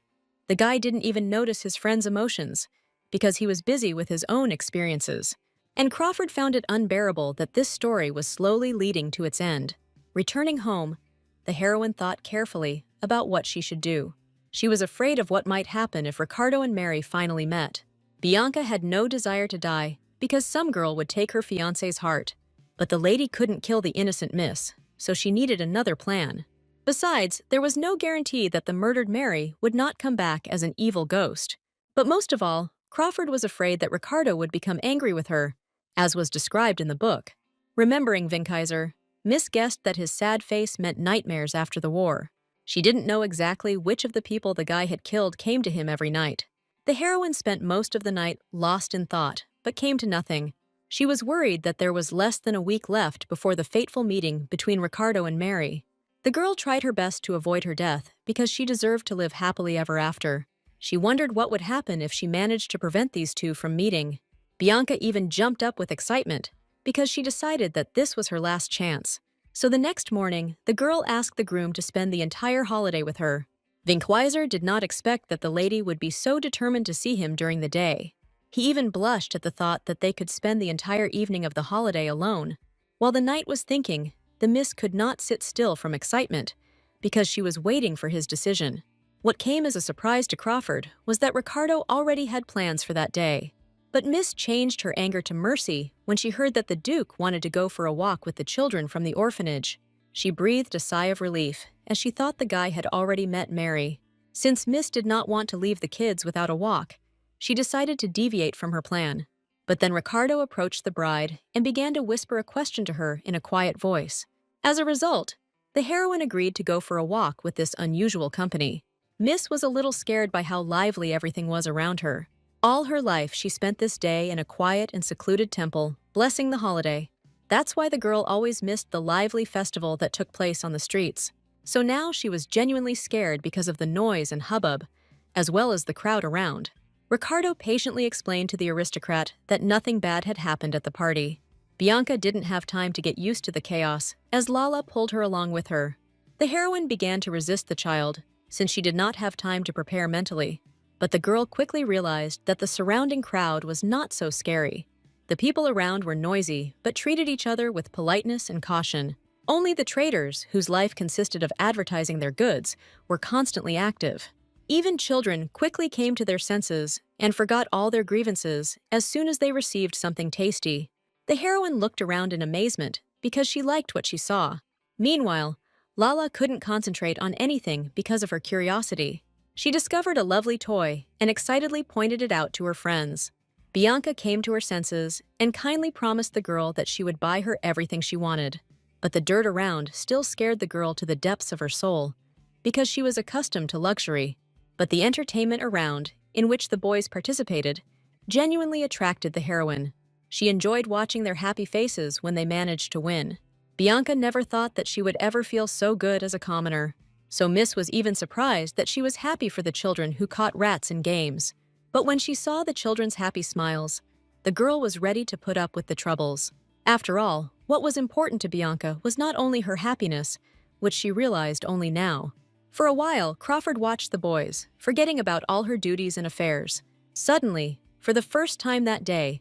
the guy didn't even notice his friend's emotions, because he was busy with his own experiences. And Crawford found it unbearable that this story was slowly leading to its end. Returning home, the heroine thought carefully about what she should do. She was afraid of what might happen if Ricardo and Mary finally met. Bianca had no desire to die, because some girl would take her fiancé's heart. But the lady couldn't kill the innocent miss, so she needed another plan. Besides, there was no guarantee that the murdered Mary would not come back as an evil ghost. But most of all, Crawford was afraid that Ricardo would become angry with her, as was described in the book. Remembering Vinkaiser, Miss guessed that his sad face meant nightmares after the war. She didn't know exactly which of the people the guy had killed came to him every night. The heroine spent most of the night lost in thought, but came to nothing. She was worried that there was less than a week left before the fateful meeting between Ricardo and Mary. The girl tried her best to avoid her death because she deserved to live happily ever after. She wondered what would happen if she managed to prevent these two from meeting. Bianca even jumped up with excitement because she decided that this was her last chance. So the next morning, the girl asked the groom to spend the entire holiday with her. Vinkaiser did not expect that the lady would be so determined to see him during the day. He even blushed at the thought that they could spend the entire evening of the holiday alone. While the knight was thinking, the miss could not sit still from excitement because she was waiting for his decision. What came as a surprise to Crawford was that Ricardo already had plans for that day. But Miss changed her anger to mercy when she heard that the Duke wanted to go for a walk with the children from the orphanage. She breathed a sigh of relief as she thought the guy had already met Mary. Since Miss did not want to leave the kids without a walk, she decided to deviate from her plan. But then Ricardo approached the bride and began to whisper a question to her in a quiet voice. As a result, the heroine agreed to go for a walk with this unusual company. Miss was a little scared by how lively everything was around her. All her life, she spent this day in a quiet and secluded temple, blessing the holiday. That's why the girl always missed the lively festival that took place on the streets. So now she was genuinely scared because of the noise and hubbub, as well as the crowd around. Ricardo patiently explained to the aristocrat that nothing bad had happened at the party. Bianca didn't have time to get used to the chaos, as Lala pulled her along with her. The heroine began to resist the child, since she did not have time to prepare mentally. But the girl quickly realized that the surrounding crowd was not so scary. The people around were noisy, but treated each other with politeness and caution. Only the traders, whose life consisted of advertising their goods, were constantly active. Even children quickly came to their senses and forgot all their grievances as soon as they received something tasty. The heroine looked around in amazement because she liked what she saw. Meanwhile, Lala couldn't concentrate on anything because of her curiosity. She discovered a lovely toy and excitedly pointed it out to her friends. Bianca came to her senses and kindly promised the girl that she would buy her everything she wanted. But the dirt around still scared the girl to the depths of her soul because she was accustomed to luxury. But the entertainment around, in which the boys participated, genuinely attracted the heroine. She enjoyed watching their happy faces when they managed to win. Bianca never thought that she would ever feel so good as a commoner. So Miss was even surprised that she was happy for the children who caught rats in games. But when she saw the children's happy smiles, the girl was ready to put up with the troubles. After all, what was important to Bianca was not only her happiness, which she realized only now. For a while, Crawford watched the boys, forgetting about all her duties and affairs. Suddenly, for the first time that day,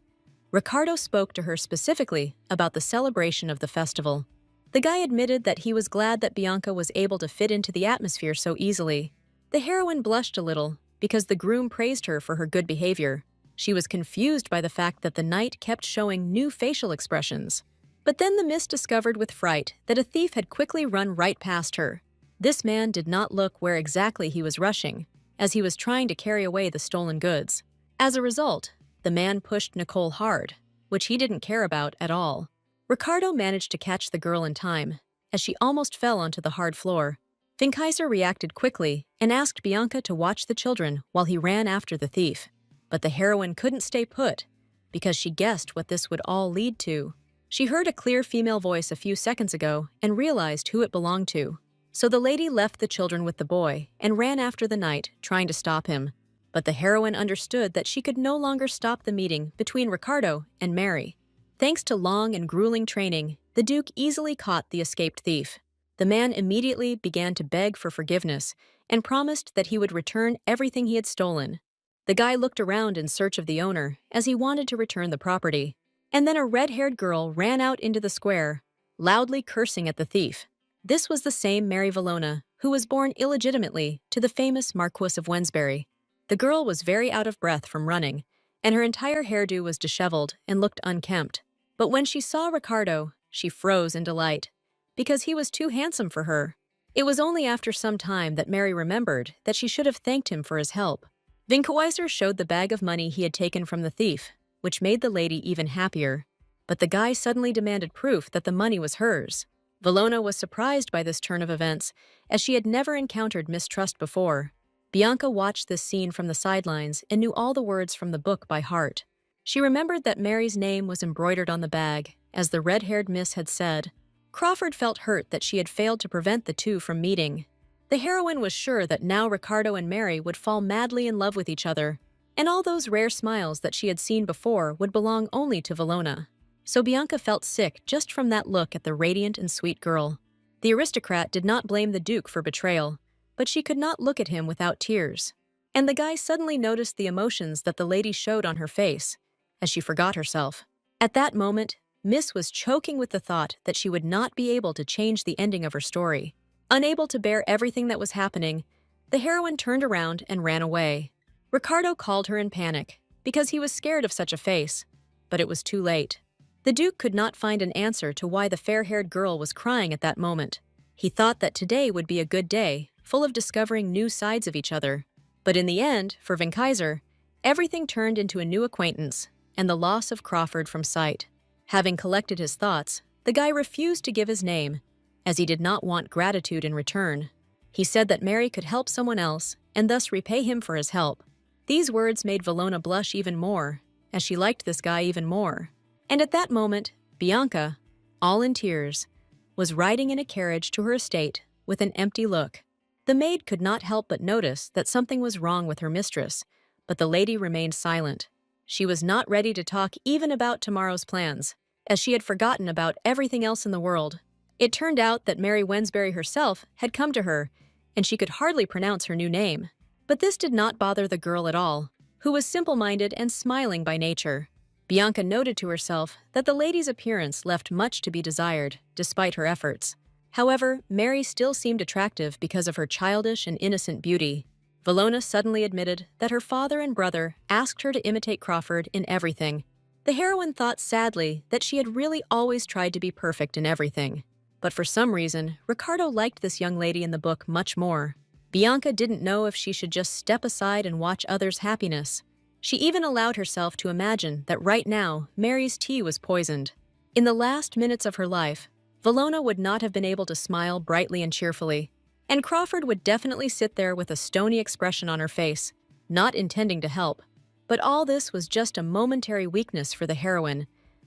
Ricardo spoke to her specifically about the celebration of the festival. The guy admitted that he was glad that Bianca was able to fit into the atmosphere so easily. The heroine blushed a little because the groom praised her for her good behavior. She was confused by the fact that the knight kept showing new facial expressions. But then the miss discovered with fright that a thief had quickly run right past her. This man did not look where exactly he was rushing, as he was trying to carry away the stolen goods. As a result, the man pushed Nicole hard, which he didn't care about at all. Ricardo managed to catch the girl in time, as she almost fell onto the hard floor. Vinkaiser reacted quickly and asked Bianca to watch the children while he ran after the thief. But the heroine couldn't stay put, because she guessed what this would all lead to. She heard a clear female voice a few seconds ago and realized who it belonged to. So the lady left the children with the boy and ran after the knight, trying to stop him. But the heroine understood that she could no longer stop the meeting between Ricardo and Mary. Thanks to long and grueling training, the Duke easily caught the escaped thief. The man immediately began to beg for forgiveness and promised that he would return everything he had stolen. The guy looked around in search of the owner as he wanted to return the property. And then a red-haired girl ran out into the square, loudly cursing at the thief. This was the same Mary Valona, who was born illegitimately to the famous Marquis of Wensbury. The girl was very out of breath from running, and her entire hairdo was disheveled and looked unkempt. But when she saw Ricardo, she froze in delight, because he was too handsome for her. It was only after some time that Mary remembered that she should have thanked him for his help. Vinkweiser showed the bag of money he had taken from the thief, which made the lady even happier. But the guy suddenly demanded proof that the money was hers. Valona was surprised by this turn of events, as she had never encountered mistrust before. Bianca watched this scene from the sidelines and knew all the words from the book by heart. She remembered that Mary's name was embroidered on the bag, as the red-haired miss had said. Crawford felt hurt that she had failed to prevent the two from meeting. The heroine was sure that now Ricardo and Mary would fall madly in love with each other, and all those rare smiles that she had seen before would belong only to Valona. So Bianca felt sick just from that look at the radiant and sweet girl. The aristocrat did not blame the Duke for betrayal, but she could not look at him without tears. And the guy suddenly noticed the emotions that the lady showed on her face, as she forgot herself. At that moment, Miss was choking with the thought that she would not be able to change the ending of her story. Unable to bear everything that was happening, the heroine turned around and ran away. Ricardo called her in panic, because he was scared of such a face, but it was too late. The Duke could not find an answer to why the fair-haired girl was crying at that moment. He thought that today would be a good day, full of discovering new sides of each other. But in the end, for Vinkaiser, everything turned into a new acquaintance and the loss of Crawford from sight. Having collected his thoughts, the guy refused to give his name, as he did not want gratitude in return. He said that Mary could help someone else and thus repay him for his help. These words made Valona blush even more, as she liked this guy even more. And at that moment, Bianca, all in tears, was riding in a carriage to her estate with an empty look. The maid could not help but notice that something was wrong with her mistress, but the lady remained silent. She was not ready to talk even about tomorrow's plans, as she had forgotten about everything else in the world. It turned out that Mary Wensbury herself had come to her, and she could hardly pronounce her new name. But this did not bother the girl at all, who was simple-minded and smiling by nature. Bianca noted to herself that the lady's appearance left much to be desired, despite her efforts. However, Mary still seemed attractive because of her childish and innocent beauty. Valona suddenly admitted that her father and brother asked her to imitate Crawford in everything. The heroine thought sadly that she had really always tried to be perfect in everything. But for some reason, Ricardo liked this young lady in the book much more. Bianca didn't know if she should just step aside and watch others' happiness. She even allowed herself to imagine that right now, Mary's tea was poisoned. In the last minutes of her life, Valona would not have been able to smile brightly and cheerfully, and Crawford would definitely sit there with a stony expression on her face, not intending to help. But all this was just a momentary weakness for the heroine,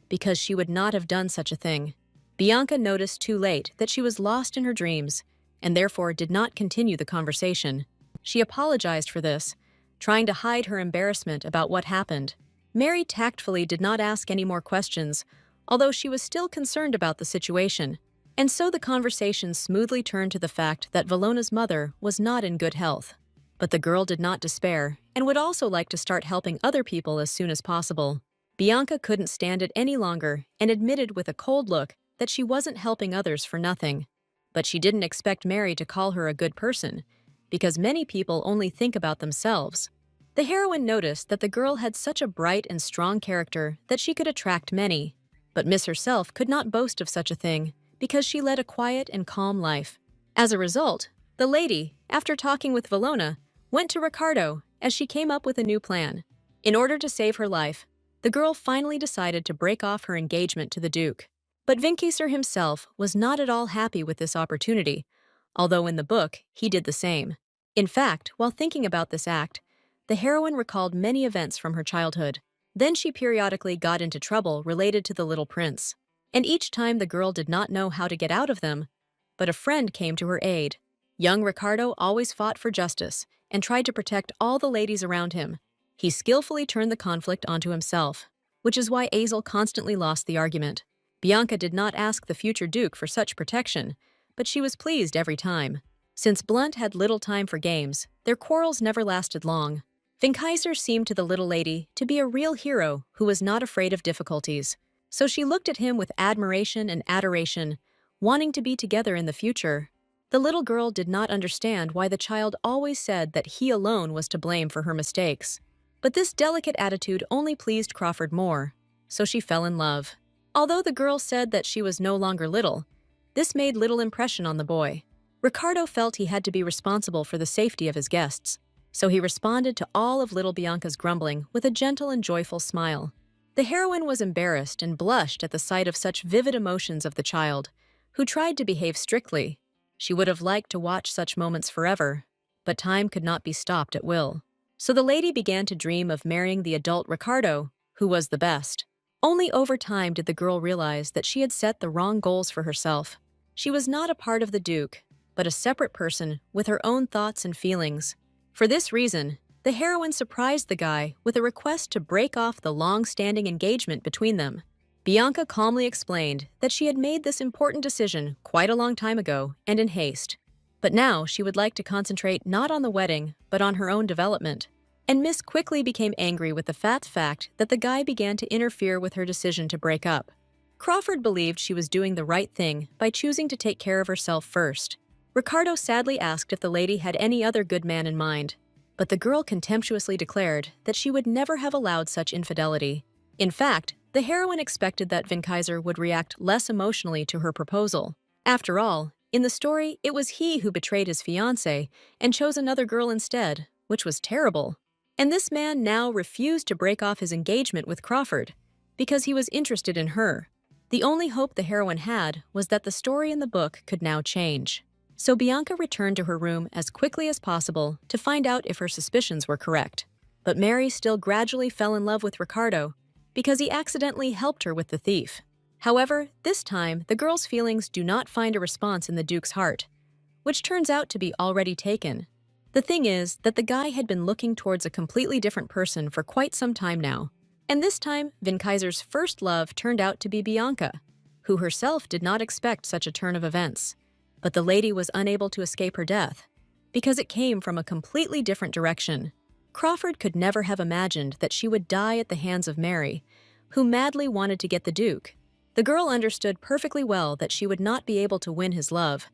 because she would not have done such a thing. Bianca noticed too late that she was lost in her dreams, and therefore did not continue the conversation. She apologized for this, trying to hide her embarrassment about what happened. Mary tactfully did not ask any more questions, although she was still concerned about the situation. And so the conversation smoothly turned to the fact that Valona's mother was not in good health. But the girl did not despair, and would also like to start helping other people as soon as possible. Bianca couldn't stand it any longer and admitted with a cold look that she wasn't helping others for nothing. But she didn't expect Mary to call her a good person, because many people only think about themselves. The heroine noticed that the girl had such a bright and strong character that she could attract many. But Miss herself could not boast of such a thing, because she led a quiet and calm life. As a result, the lady, after talking with Valona, went to Ricardo as she came up with a new plan. In order to save her life, the girl finally decided to break off her engagement to the Duke. But Vinkaiser himself was not at all happy with this opportunity, although in the book he did the same. In fact, while thinking about this act, the heroine recalled many events from her childhood. Then she periodically got into trouble related to the little prince. And each time the girl did not know how to get out of them, but a friend came to her aid. Young Ricardo always fought for justice and tried to protect all the ladies around him. He skillfully turned the conflict onto himself, which is why Azel constantly lost the argument. Bianca did not ask the future Duke for such protection, but she was pleased every time. Since Blunt had little time for games, their quarrels never lasted long. Vinkaiser seemed to the little lady to be a real hero who was not afraid of difficulties, so she looked at him with admiration and adoration, wanting to be together in the future. The little girl did not understand why the child always said that he alone was to blame for her mistakes. But this delicate attitude only pleased Crawford more, so she fell in love. Although the girl said that she was no longer little, this made little impression on the boy. Ricardo felt he had to be responsible for the safety of his guests, so he responded to all of little Bianca's grumbling with a gentle and joyful smile. The heroine was embarrassed and blushed at the sight of such vivid emotions of the child, who tried to behave strictly. She would have liked to watch such moments forever, but time could not be stopped at will. So the lady began to dream of marrying the adult Ricardo, who was the best. Only over time did the girl realize that she had set the wrong goals for herself. She was not a part of the Duke, but a separate person with her own thoughts and feelings. For this reason, the heroine surprised the guy with a request to break off the long-standing engagement between them. Bianca calmly explained that she had made this important decision quite a long time ago and in haste. But now she would like to concentrate not on the wedding, but on her own development. And Miss quickly became angry with the fact that the guy began to interfere with her decision to break up. Crawford believed she was doing the right thing by choosing to take care of herself first. Ricardo sadly asked if the lady had any other good man in mind, but the girl contemptuously declared that she would never have allowed such infidelity. In fact, the heroine expected that Vinkaiser would react less emotionally to her proposal. After all, in the story, it was he who betrayed his fiancée and chose another girl instead, which was terrible. And this man now refused to break off his engagement with Crawford because he was interested in her. The only hope the heroine had was that the story in the book could now change. So Bianca returned to her room as quickly as possible to find out if her suspicions were correct. But Mary still gradually fell in love with Ricardo because he accidentally helped her with the thief. However, this time, the girl's feelings do not find a response in the Duke's heart, which turns out to be already taken. The thing is that the guy had been looking towards a completely different person for quite some time now. And this time, Vinkaiser's first love turned out to be Bianca, who herself did not expect such a turn of events. But the lady was unable to escape her death, because it came from a completely different direction. Crawford could never have imagined that she would die at the hands of Mary, who madly wanted to get the Duke. The girl understood perfectly well that she would not be able to win his love,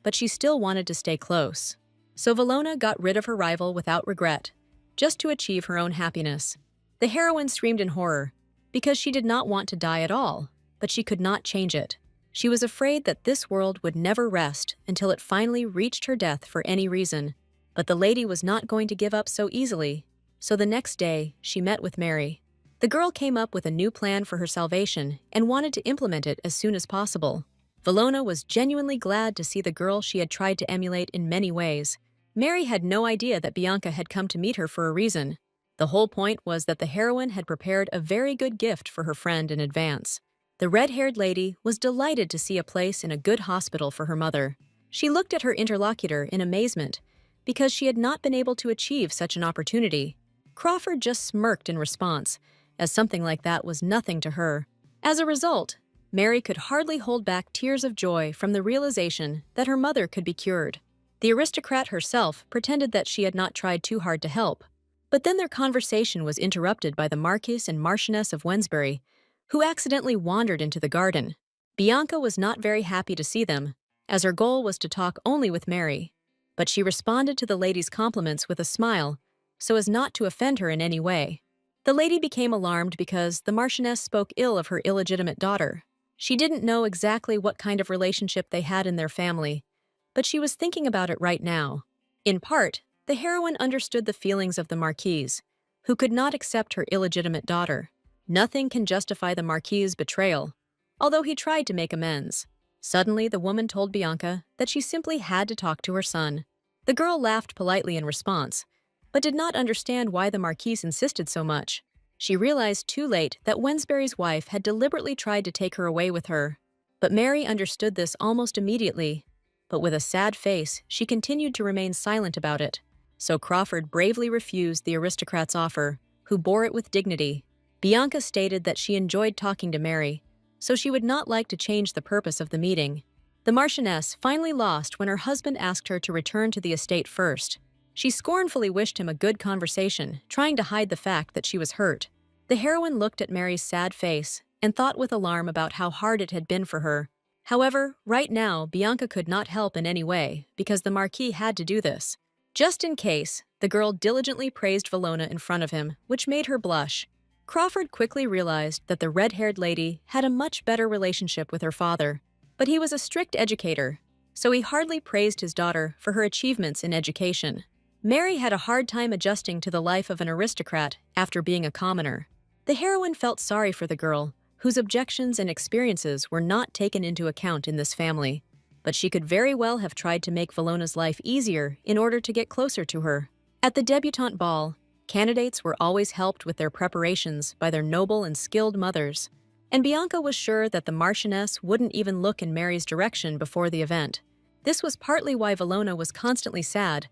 but she still wanted to stay close. So Valona got rid of her rival without regret, just to achieve her own happiness. The heroine screamed in horror, because she did not want to die at all, but she could not change it. She was afraid that this world would never rest until it finally reached her death for any reason. But the lady was not going to give up so easily, so the next day she met with Mary. The girl came up with a new plan for her salvation and wanted to implement it as soon as possible. Valona was genuinely glad to see the girl she had tried to emulate in many ways. Mary had no idea that Bianca had come to meet her for a reason. The whole point was that the heroine had prepared a very good gift for her friend in advance. The red-haired lady was delighted to see a place in a good hospital for her mother. She looked at her interlocutor in amazement, because she had not been able to achieve such an opportunity. Crawford just smirked in response, as something like that was nothing to her. As a result, Mary could hardly hold back tears of joy from the realization that her mother could be cured. The aristocrat herself pretended that she had not tried too hard to help. But then their conversation was interrupted by the Marquis and Marchioness of Wensbury, who accidentally wandered into the garden. Bianca was not very happy to see them, as her goal was to talk only with Mary. But she responded to the lady's compliments with a smile, so as not to offend her in any way. The lady became alarmed because the Marchioness spoke ill of her illegitimate daughter. She didn't know exactly what kind of relationship they had in their family, but she was thinking about it right now. In part, the heroine understood the feelings of the Marquise, who could not accept her illegitimate daughter. Nothing can justify the Marquis's betrayal, although he tried to make amends. Suddenly, the woman told Bianca that she simply had to talk to her son. The girl laughed politely in response, but did not understand why the Marquise insisted so much. She realized too late that Wensbury's wife had deliberately tried to take her away with her. But Mary understood this almost immediately. But with a sad face, she continued to remain silent about it. So Crawford bravely refused the aristocrat's offer, who bore it with dignity. Bianca stated that she enjoyed talking to Mary, so she would not like to change the purpose of the meeting. The Marchioness finally lost when her husband asked her to return to the estate first. She scornfully wished him a good conversation, trying to hide the fact that she was hurt. The heroine looked at Mary's sad face and thought with alarm about how hard it had been for her. However, right now, Bianca could not help in any way because the Marquis had to do this. Just in case, the girl diligently praised Valona in front of him, which made her blush. Crawford quickly realized that the red-haired lady had a much better relationship with her father, but he was a strict educator, so he hardly praised his daughter for her achievements in education. Mary had a hard time adjusting to the life of an aristocrat after being a commoner. The heroine felt sorry for the girl, whose objections and experiences were not taken into account in this family. But she could very well have tried to make Villona's life easier in order to get closer to her. At the debutante ball, candidates were always helped with their preparations by their noble and skilled mothers, and Bianca was sure that the Marchioness wouldn't even look in Mary's direction before the event. This was partly why Villona was constantly sad,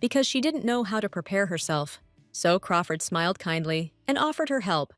because she didn't know how to prepare herself. So Crawford smiled kindly and offered her help,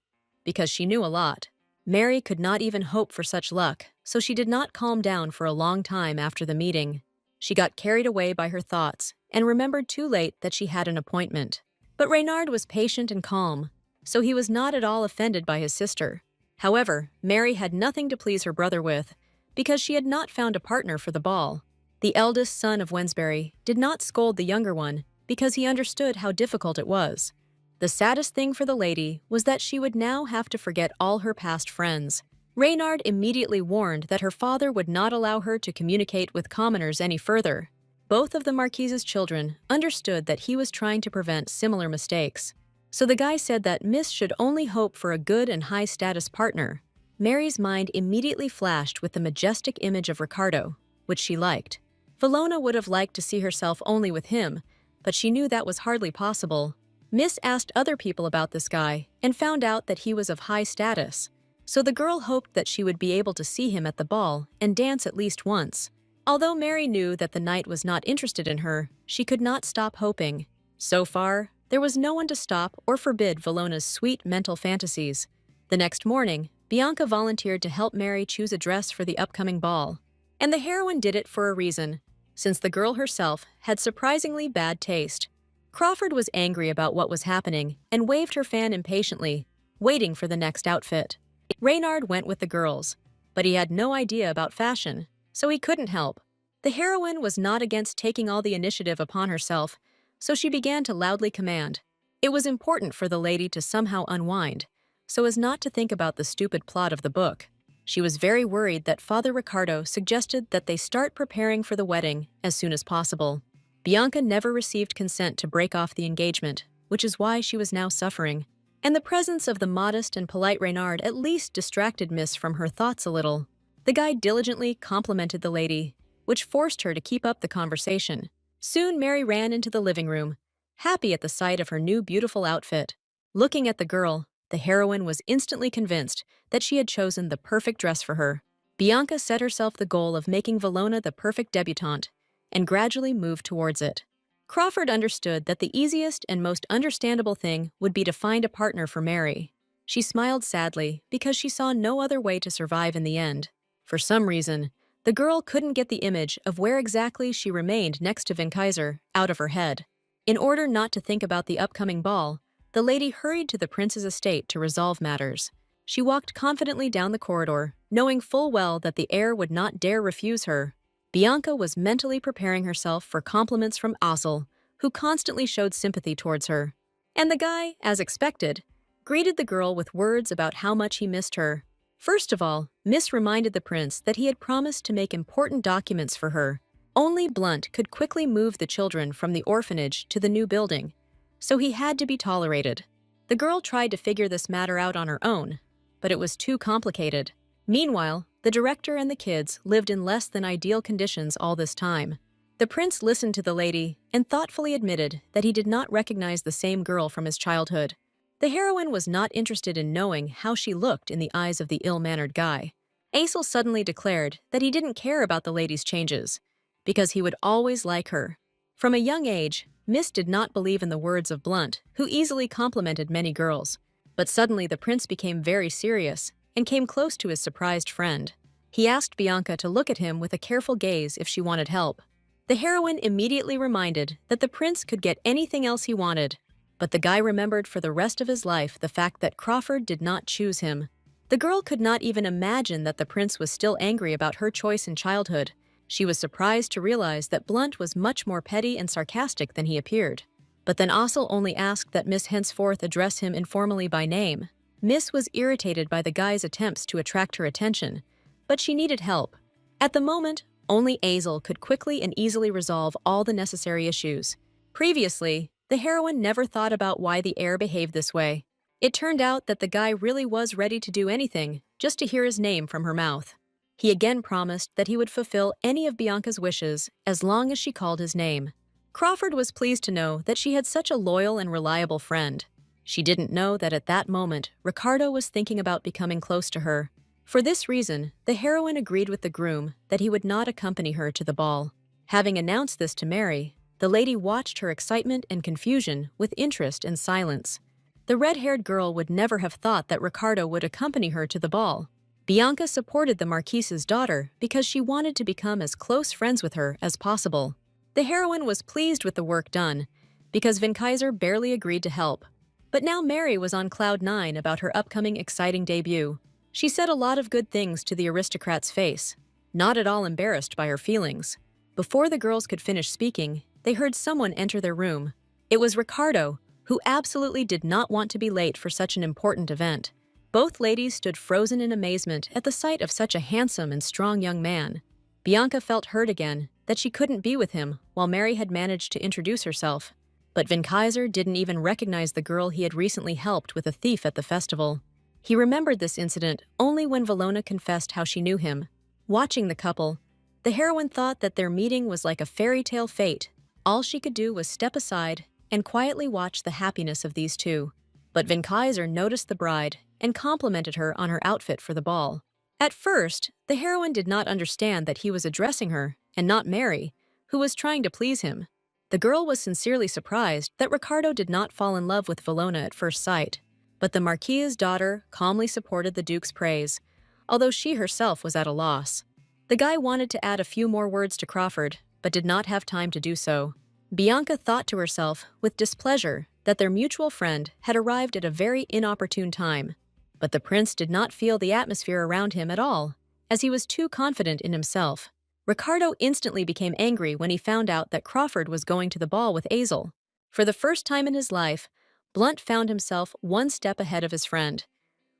because she knew a lot. Mary could not even hope for such luck, so she did not calm down for a long time after the meeting. She got carried away by her thoughts and remembered too late that she had an appointment. But Reynard was patient and calm, so he was not at all offended by his sister. However, Mary had nothing to please her brother with, because she had not found a partner for the ball. The eldest son of Wensbury did not scold the younger one because he understood how difficult it was. The saddest thing for the lady was that she would now have to forget all her past friends. Reynard immediately warned that her father would not allow her to communicate with commoners any further. Both of the Marquise's children understood that he was trying to prevent similar mistakes. So the guy said that Miss should only hope for a good and high-status partner. Mary's mind immediately flashed with the majestic image of Ricardo, which she liked. Villona would have liked to see herself only with him, but she knew that was hardly possible. Miss asked other people about this guy and found out that he was of high status. So the girl hoped that she would be able to see him at the ball and dance at least once. Although Mary knew that the knight was not interested in her, she could not stop hoping. So far, there was no one to stop or forbid Villona's sweet mental fantasies. The next morning, Bianca volunteered to help Mary choose a dress for the upcoming ball. And the heroine did it for a reason, since the girl herself had surprisingly bad taste. Crawford was angry about what was happening and waved her fan impatiently, waiting for the next outfit. Reynard went with the girls, but he had no idea about fashion, so he couldn't help. The heroine was not against taking all the initiative upon herself, so she began to loudly command. It was important for the lady to somehow unwind, so as not to think about the stupid plot of the book. She was very worried that Father Ricardo suggested that they start preparing for the wedding as soon as possible. Bianca never received consent to break off the engagement, which is why she was now suffering. And the presence of the modest and polite Reynard at least distracted Miss from her thoughts a little. The guy diligently complimented the lady, which forced her to keep up the conversation. Soon Mary ran into the living room, happy at the sight of her new beautiful outfit. Looking at the girl, the heroine was instantly convinced that she had chosen the perfect dress for her. Bianca set herself the goal of making Villona the perfect debutante, and gradually moved towards it. Crawford understood that the easiest and most understandable thing would be to find a partner for Mary. She smiled sadly because she saw no other way to survive in the end. For some reason, the girl couldn't get the image of where exactly she remained next to Vinkaiser out of her head. In order not to think about the upcoming ball, the lady hurried to the prince's estate to resolve matters. She walked confidently down the corridor, knowing full well that the heir would not dare refuse her. Bianca was mentally preparing herself for compliments from Assel, who constantly showed sympathy towards her. And the guy, as expected, greeted the girl with words about how much he missed her. First of all, Miss reminded the prince that he had promised to make important documents for her. Only Blunt could quickly move the children from the orphanage to the new building, so he had to be tolerated. The girl tried to figure this matter out on her own, but it was too complicated. Meanwhile, the director and the kids lived in less than ideal conditions all this time. The prince listened to the lady and thoughtfully admitted that he did not recognize the same girl from his childhood. The heroine was not interested in knowing how she looked in the eyes of the ill-mannered guy. Assel suddenly declared that he didn't care about the lady's changes, because he would always like her. From a young age, Miss did not believe in the words of Blunt, who easily complimented many girls. But suddenly the prince became very serious and came close to his surprised friend. He asked Bianca to look at him with a careful gaze if she wanted help. The heroine immediately reminded that the prince could get anything else he wanted, but the guy remembered for the rest of his life the fact that Crawford did not choose him. The girl could not even imagine that the prince was still angry about her choice in childhood. She was surprised to realize that Blunt was much more petty and sarcastic than he appeared. But then Assel only asked that Miss henceforth address him informally by name. Miss was irritated by the guy's attempts to attract her attention, but she needed help. At the moment, only Assel could quickly and easily resolve all the necessary issues. Previously, the heroine never thought about why the heir behaved this way. It turned out that the guy really was ready to do anything just to hear his name from her mouth. He again promised that he would fulfill any of Bianca's wishes as long as she called his name. Crawford was pleased to know that she had such a loyal and reliable friend. She didn't know that at that moment, Ricardo was thinking about becoming close to her. For this reason, the heroine agreed with the groom that he would not accompany her to the ball. Having announced this to Mary, the lady watched her excitement and confusion with interest and silence. The red-haired girl would never have thought that Ricardo would accompany her to the ball. Bianca supported the Marquise's daughter because she wanted to become as close friends with her as possible. The heroine was pleased with the work done because Vinkaiser barely agreed to help. But now Mary was on cloud nine about her upcoming exciting debut. She said a lot of good things to the aristocrat's face, not at all embarrassed by her feelings. Before the girls could finish speaking, they heard someone enter their room. It was Ricardo, who absolutely did not want to be late for such an important event. Both ladies stood frozen in amazement at the sight of such a handsome and strong young man. Bianca felt hurt again that she couldn't be with him while Mary had managed to introduce herself. But Vinkaiser didn't even recognize the girl he had recently helped with a thief at the festival. He remembered this incident only when Valona confessed how she knew him. Watching the couple, the heroine thought that their meeting was like a fairy tale fate. All she could do was step aside and quietly watch the happiness of these two. But Vinkaiser noticed the bride and complimented her on her outfit for the ball. At first, the heroine did not understand that he was addressing her and not Mary, who was trying to please him. The girl was sincerely surprised that Ricardo did not fall in love with Valona at first sight. But the Marquise's daughter calmly supported the Duke's praise, although she herself was at a loss. The guy wanted to add a few more words to Crawford, but did not have time to do so. Bianca thought to herself, with displeasure, that their mutual friend had arrived at a very inopportune time. But the prince did not feel the atmosphere around him at all, as he was too confident in himself. Ricardo instantly became angry when he found out that Crawford was going to the ball with Azel. For the first time in his life, Blunt found himself one step ahead of his friend,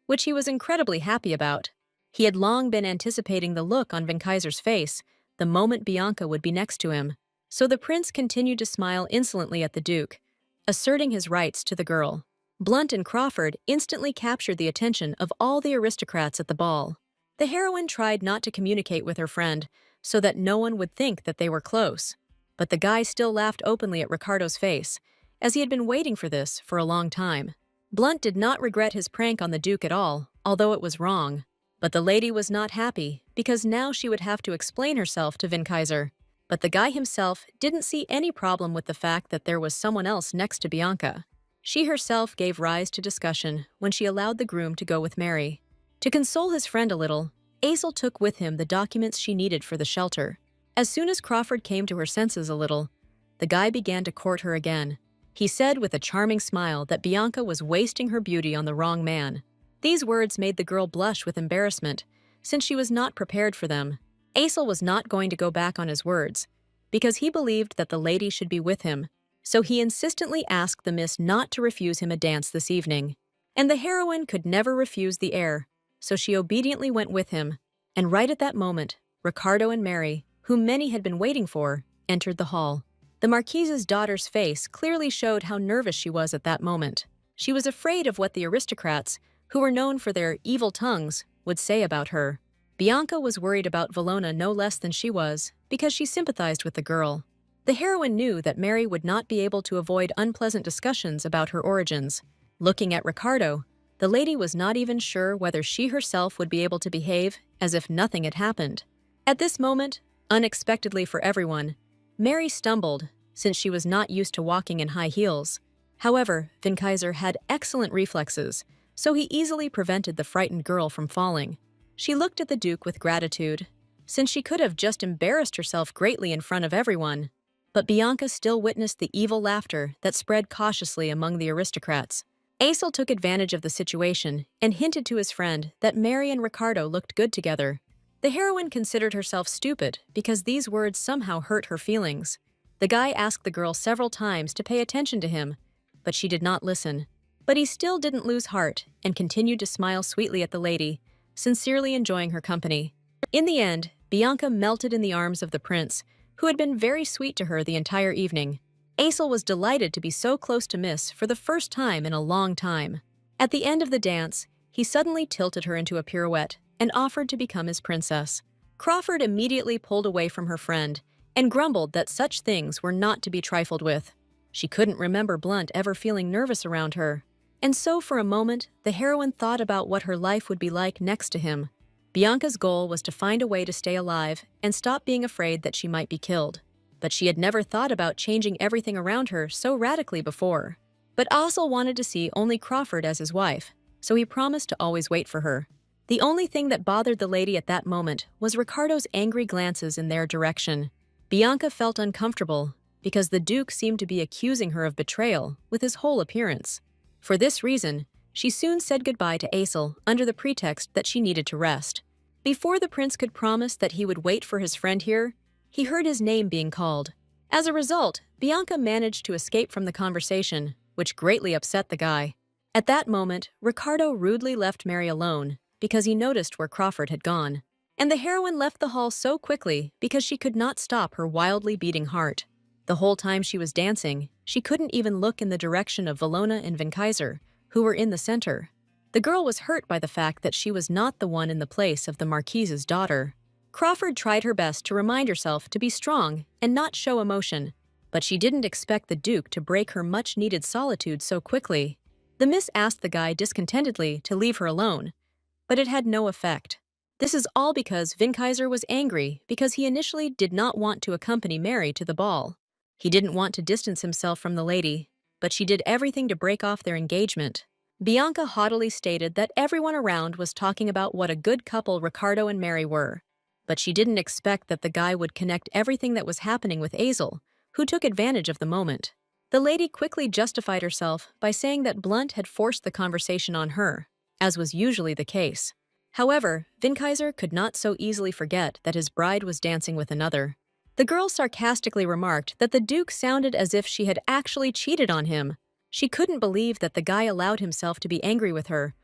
which he was incredibly happy about. He had long been anticipating the look on Vinkaiser's face the moment Bianca would be next to him. So the prince continued to smile insolently at the Duke, asserting his rights to the girl. Blunt and Crawford instantly captured the attention of all the aristocrats at the ball. The heroine tried not to communicate with her friend so that no one would think that they were close. But the guy still laughed openly at Ricardo's face, as he had been waiting for this for a long time. Blunt did not regret his prank on the Duke at all, although it was wrong. But the lady was not happy, because now she would have to explain herself to Vinkaiser. But the guy himself didn't see any problem with the fact that there was someone else next to Bianca. She herself gave rise to discussion when she allowed the groom to go with Mary. To console his friend a little, Azel took with him the documents she needed for the shelter. As soon as Crawford came to her senses a little, the guy began to court her again. He said with a charming smile that Bianca was wasting her beauty on the wrong man. These words made the girl blush with embarrassment, since she was not prepared for them. Azel was not going to go back on his words, because he believed that the lady should be with him, so he insistently asked the miss not to refuse him a dance this evening. And the heroine could never refuse the heir, so she obediently went with him. And right at that moment, Ricardo and Mary, whom many had been waiting for, entered the hall. The Marquise's daughter's face clearly showed how nervous she was at that moment. She was afraid of what the aristocrats, who were known for their evil tongues, would say about her. Bianca was worried about Valona no less than she was, because she sympathized with the girl. The heroine knew that Mary would not be able to avoid unpleasant discussions about her origins. Looking at Ricardo, the lady was not even sure whether she herself would be able to behave as if nothing had happened. At this moment, unexpectedly for everyone, Mary stumbled, since she was not used to walking in high heels. However, Vinkaiser had excellent reflexes, so he easily prevented the frightened girl from falling. She looked at the Duke with gratitude, since she could have just embarrassed herself greatly in front of everyone. But Bianca still witnessed the evil laughter that spread cautiously among the aristocrats. Azel took advantage of the situation and hinted to his friend that Mary and Ricardo looked good together. The heroine considered herself stupid because these words somehow hurt her feelings. The guy asked the girl several times to pay attention to him, but she did not listen. But he still didn't lose heart and continued to smile sweetly at the lady, sincerely enjoying her company. In the end, Bianca melted in the arms of the prince, who had been very sweet to her the entire evening. Aesel was delighted to be so close to Miss for the first time in a long time. At the end of the dance, he suddenly tilted her into a pirouette and offered to become his princess. Crawford immediately pulled away from her friend and grumbled that such things were not to be trifled with. She couldn't remember Blunt ever feeling nervous around her. And so for a moment, the heroine thought about what her life would be like next to him. Bianca's goal was to find a way to stay alive and stop being afraid that she might be killed. But she had never thought about changing everything around her so radically before. But Aesel wanted to see only Crawford as his wife, so he promised to always wait for her. The only thing that bothered the lady at that moment was Ricardo's angry glances in their direction. Bianca felt uncomfortable because the Duke seemed to be accusing her of betrayal with his whole appearance. For this reason, she soon said goodbye to Aesel under the pretext that she needed to rest. Before the prince could promise that he would wait for his friend here, he heard his name being called. As a result, Bianca managed to escape from the conversation, which greatly upset the guy. At that moment, Ricardo rudely left Mary alone because he noticed where Crawford had gone. And the heroine left the hall so quickly because she could not stop her wildly beating heart. The whole time she was dancing, she couldn't even look in the direction of Valona and Vinkaiser, who were in the center. The girl was hurt by the fact that she was not the one in the place of the Marquise's daughter. Crawford tried her best to remind herself to be strong and not show emotion, but she didn't expect the Duke to break her much-needed solitude so quickly. The miss asked the guy discontentedly to leave her alone, but it had no effect. This is all because Vinkaiser was angry because he initially did not want to accompany Mary to the ball. He didn't want to distance himself from the lady, but she did everything to break off their engagement. Bianca haughtily stated that everyone around was talking about what a good couple Ricardo and Mary were, but she didn't expect that the guy would connect everything that was happening with Aesel, who took advantage of the moment. The lady quickly justified herself by saying that Blunt had forced the conversation on her, as was usually the case. However, Vinkaiser could not so easily forget that his bride was dancing with another. The girl sarcastically remarked that the Duke sounded as if she had actually cheated on him. She couldn't believe that the guy allowed himself to be angry with her,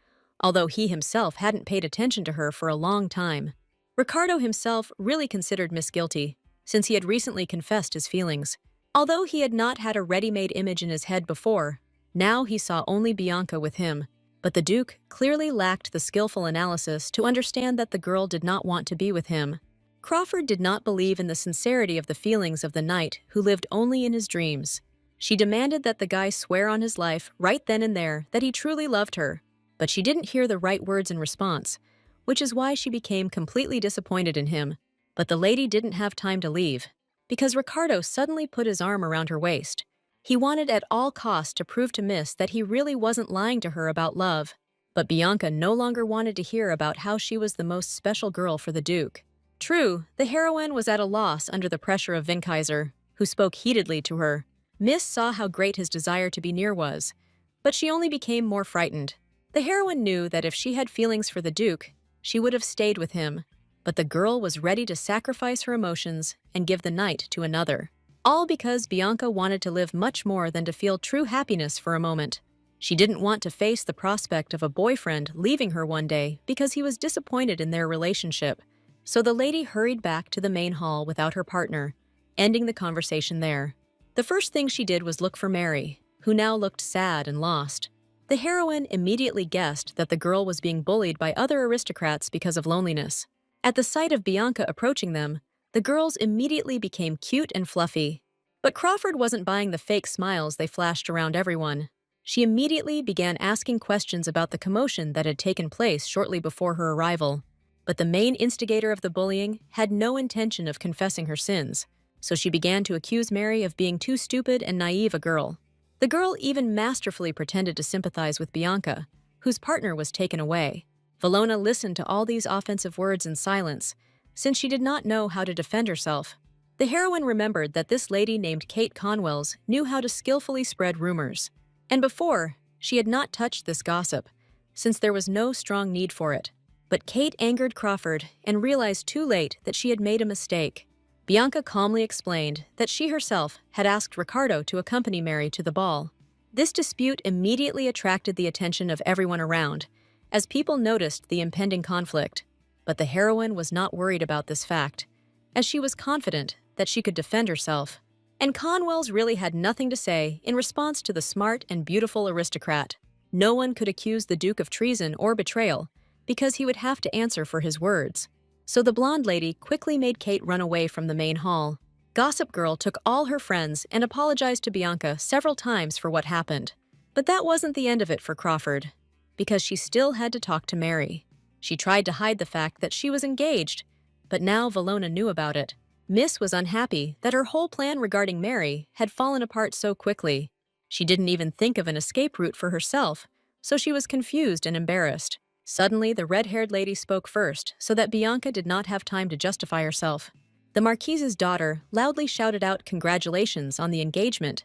although he himself hadn't paid attention to her for a long time. Ricardo himself really considered Miss guilty, since he had recently confessed his feelings. Although he had not had a ready-made image in his head before, now he saw only Bianca with him. But the Duke clearly lacked the skillful analysis to understand that the girl did not want to be with him. Crawford did not believe in the sincerity of the feelings of the knight who lived only in his dreams. She demanded that the guy swear on his life right then and there that he truly loved her, but she didn't hear the right words in response, which is why she became completely disappointed in him. But the lady didn't have time to leave, because Ricardo suddenly put his arm around her waist. He wanted at all costs to prove to Miss that he really wasn't lying to her about love. But Bianca no longer wanted to hear about how she was the most special girl for the Duke. True, the heroine was at a loss under the pressure of Vinkaiser, who spoke heatedly to her. Miss saw how great his desire to be near was, but she only became more frightened. The heroine knew that if she had feelings for the Duke, she would have stayed with him, but the girl was ready to sacrifice her emotions and give the knight to another. All because Bianca wanted to live much more than to feel true happiness for a moment. She didn't want to face the prospect of a boyfriend leaving her one day because he was disappointed in their relationship. So the lady hurried back to the main hall without her partner, ending the conversation there. The first thing she did was look for Mary, who now looked sad and lost. The heroine immediately guessed that the girl was being bullied by other aristocrats because of loneliness. At the sight of Bianca approaching them, the girls immediately became cute and fluffy. But Crawford wasn't buying the fake smiles they flashed around everyone. She immediately began asking questions about the commotion that had taken place shortly before her arrival. But the main instigator of the bullying had no intention of confessing her sins, so she began to accuse Mary of being too stupid and naive a girl. The girl even masterfully pretended to sympathize with Bianca, whose partner was taken away. Valona listened to all these offensive words in silence, since she did not know how to defend herself. The heroine remembered that this lady named Kate Conwells knew how to skillfully spread rumors. And before, she had not touched this gossip, since there was no strong need for it. But Kate angered Crawford and realized too late that she had made a mistake. Bianca calmly explained that she herself had asked Ricardo to accompany Mary to the ball. This dispute immediately attracted the attention of everyone around, as people noticed the impending conflict. But the heroine was not worried about this fact, as she was confident that she could defend herself. And Conwells really had nothing to say in response to the smart and beautiful aristocrat. No one could accuse the Duke of treason or betrayal, because he would have to answer for his words. So the blonde lady quickly made Kate run away from the main hall. Gossip Girl took all her friends and apologized to Bianca several times for what happened. But that wasn't the end of it for Crawford, because she still had to talk to Mary. She tried to hide the fact that she was engaged, but now Valona knew about it. Miss was unhappy that her whole plan regarding Mary had fallen apart so quickly. She didn't even think of an escape route for herself, so she was confused and embarrassed. Suddenly, the red-haired lady spoke first, so that Bianca did not have time to justify herself. The Marquise's daughter loudly shouted out congratulations on the engagement,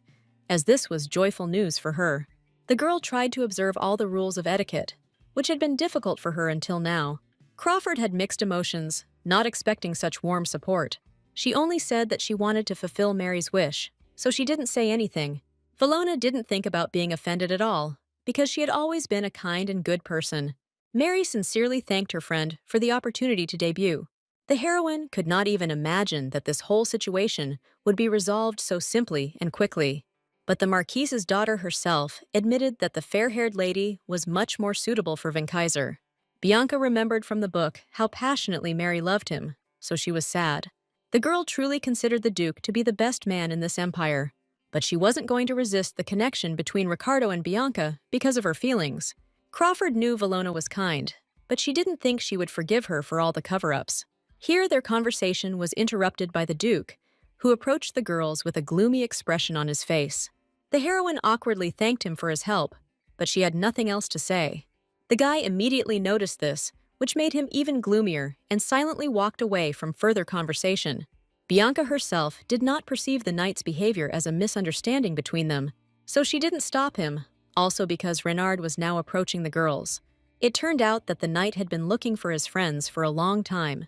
as this was joyful news for her. The girl tried to observe all the rules of etiquette, which had been difficult for her until now. Crawford had mixed emotions, not expecting such warm support. She only said that she wanted to fulfill Mary's wish, so she didn't say anything. Valona didn't think about being offended at all, because she had always been a kind and good person. Mary sincerely thanked her friend for the opportunity to debut. The heroine could not even imagine that this whole situation would be resolved so simply and quickly. But the Marquise's daughter herself admitted that the fair-haired lady was much more suitable for Vinkaiser. Bianca remembered from the book how passionately Mary loved him, so she was sad. The girl truly considered the Duke to be the best man in this empire, but she wasn't going to resist the connection between Ricardo and Bianca because of her feelings. Crawford knew Valona was kind, but she didn't think she would forgive her for all the cover-ups. Here their conversation was interrupted by the Duke, who approached the girls with a gloomy expression on his face. The heroine awkwardly thanked him for his help, but she had nothing else to say. The guy immediately noticed this, which made him even gloomier, and silently walked away from further conversation. Bianca herself did not perceive the knight's behavior as a misunderstanding between them, so she didn't stop him, also because Renard was now approaching the girls. It turned out that the knight had been looking for his friends for a long time,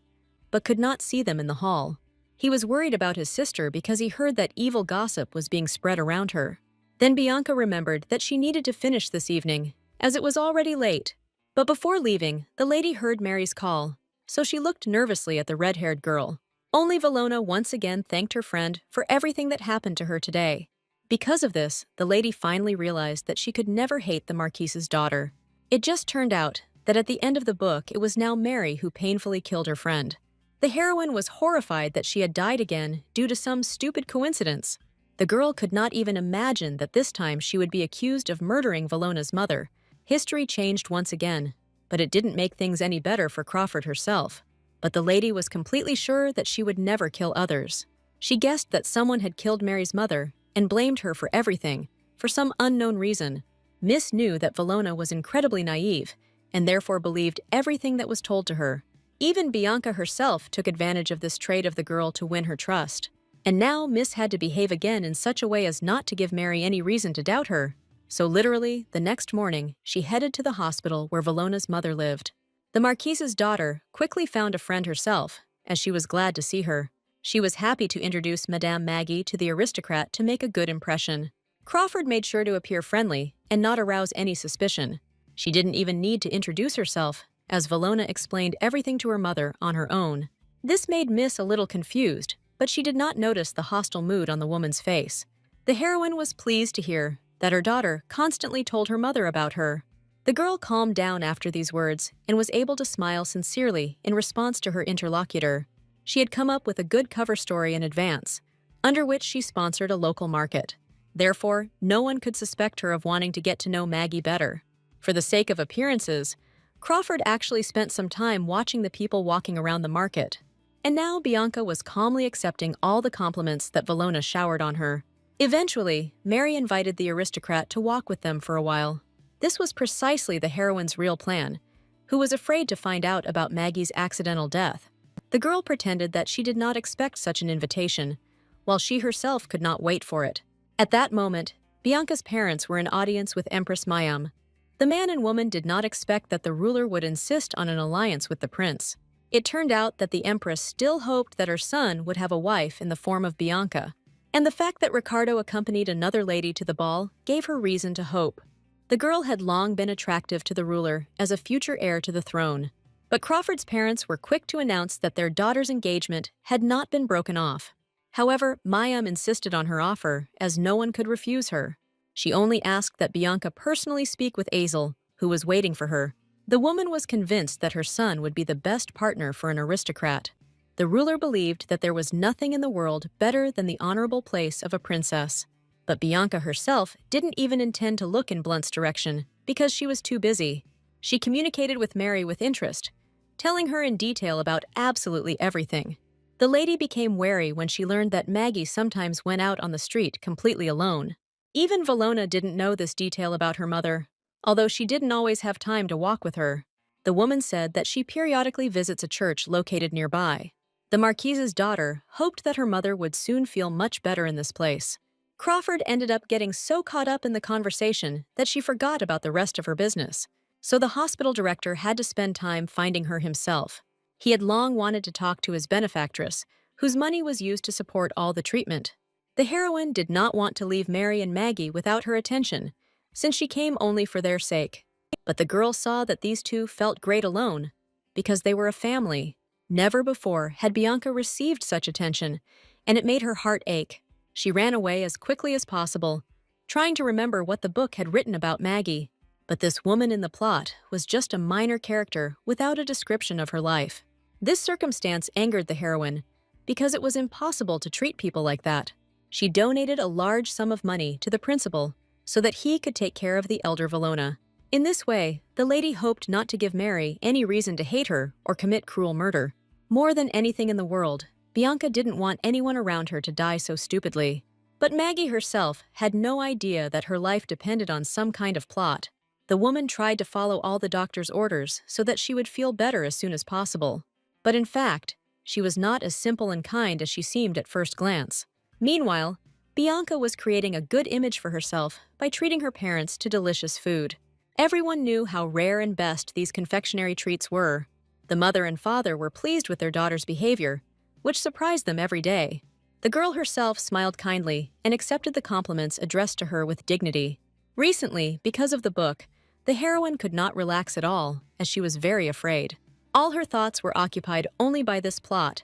but could not see them in the hall. He was worried about his sister because he heard that evil gossip was being spread around her. Then Bianca remembered that she needed to finish this evening, as it was already late. But before leaving, the lady heard Mary's call, so she looked nervously at the red-haired girl. Only Valona once again thanked her friend for everything that happened to her today. Because of this, the lady finally realized that she could never hate the Marquise's daughter. It just turned out that at the end of the book, it was now Mary who painfully killed her friend. The heroine was horrified that she had died again due to some stupid coincidence. The girl could not even imagine that this time she would be accused of murdering Valona's mother. History changed once again, but it didn't make things any better for Crawford herself. But the lady was completely sure that she would never kill others. She guessed that someone had killed Mary's mother and blamed her for everything, for some unknown reason. Miss knew that Valona was incredibly naive and therefore believed everything that was told to her. Even Bianca herself took advantage of this trait of the girl to win her trust. And now Miss had to behave again in such a way as not to give Mary any reason to doubt her. So literally, the next morning, she headed to the hospital where Valona's mother lived. The Marquise's daughter quickly found a friend herself, as she was glad to see her. She was happy to introduce Madame Maggie to the aristocrat to make a good impression. Crawford made sure to appear friendly and not arouse any suspicion. She didn't even need to introduce herself, as Valona explained everything to her mother on her own. This made Miss a little confused, but she did not notice the hostile mood on the woman's face. The heroine was pleased to hear that her daughter constantly told her mother about her. The girl calmed down after these words and was able to smile sincerely in response to her interlocutor. She had come up with a good cover story in advance, under which she sponsored a local market. Therefore, no one could suspect her of wanting to get to know Maggie better. For the sake of appearances, Crawford actually spent some time watching the people walking around the market. And now Bianca was calmly accepting all the compliments that Valona showered on her. Eventually, Mary invited the aristocrat to walk with them for a while. This was precisely the heroine's real plan, who was afraid to find out about Maggie's accidental death. The girl pretended that she did not expect such an invitation, while she herself could not wait for it. At that moment, Bianca's parents were in audience with Empress Mayam. The man and woman did not expect that the ruler would insist on an alliance with the prince. It turned out that the Empress still hoped that her son would have a wife in the form of Bianca, and the fact that Ricardo accompanied another lady to the ball gave her reason to hope. The girl had long been attractive to the ruler as a future heir to the throne, but Crawford's parents were quick to announce that their daughter's engagement had not been broken off. However, Mayam insisted on her offer, as no one could refuse her. She only asked that Bianca personally speak with Azel, who was waiting for her. The woman was convinced that her son would be the best partner for an aristocrat. The ruler believed that there was nothing in the world better than the honorable place of a princess. But Bianca herself didn't even intend to look in Blunt's direction because she was too busy. She communicated with Mary with interest, telling her in detail about absolutely everything. The lady became wary when she learned that Maggie sometimes went out on the street completely alone. Even Valona didn't know this detail about her mother, although she didn't always have time to walk with her. The woman said that she periodically visits a church located nearby. The Marquise's daughter hoped that her mother would soon feel much better in this place. Crawford ended up getting so caught up in the conversation that she forgot about the rest of her business. So the hospital director had to spend time finding her himself. He had long wanted to talk to his benefactress, whose money was used to support all the treatment. The heroine did not want to leave Mary and Maggie without her attention, since she came only for their sake. But the girl saw that these two felt great alone, because they were a family. Never before had Bianca received such attention, and it made her heart ache. She ran away as quickly as possible, trying to remember what the book had written about Maggie. But this woman in the plot was just a minor character without a description of her life. This circumstance angered the heroine, because it was impossible to treat people like that. She donated a large sum of money to the principal so that he could take care of the elder Valona. In this way, the lady hoped not to give Mary any reason to hate her or commit cruel murder. More than anything in the world, Bianca didn't want anyone around her to die so stupidly. But Maggie herself had no idea that her life depended on some kind of plot. The woman tried to follow all the doctor's orders so that she would feel better as soon as possible. But in fact, she was not as simple and kind as she seemed at first glance. Meanwhile, Bianca was creating a good image for herself by treating her parents to delicious food. Everyone knew how rare and best these confectionery treats were. The mother and father were pleased with their daughter's behavior, which surprised them every day. The girl herself smiled kindly and accepted the compliments addressed to her with dignity. Recently, because of the book, the heroine could not relax at all, as she was very afraid. All her thoughts were occupied only by this plot,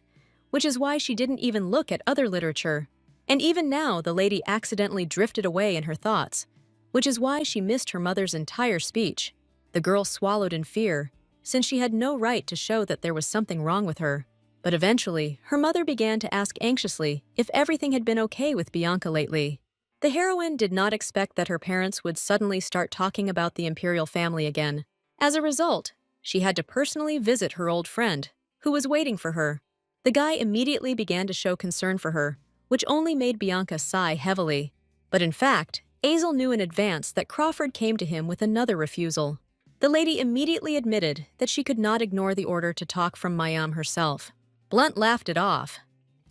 which is why she didn't even look at other literature. And even now, the lady accidentally drifted away in her thoughts, which is why she missed her mother's entire speech. The girl swallowed in fear, since she had no right to show that there was something wrong with her. But eventually, her mother began to ask anxiously if everything had been okay with Bianca lately. The heroine did not expect that her parents would suddenly start talking about the imperial family again. As a result, she had to personally visit her old friend, who was waiting for her. The guy immediately began to show concern for her, which only made Bianca sigh heavily. But in fact, Azel knew in advance that Crawford came to him with another refusal. The lady immediately admitted that she could not ignore the order to talk from Mayam herself. Blunt laughed it off,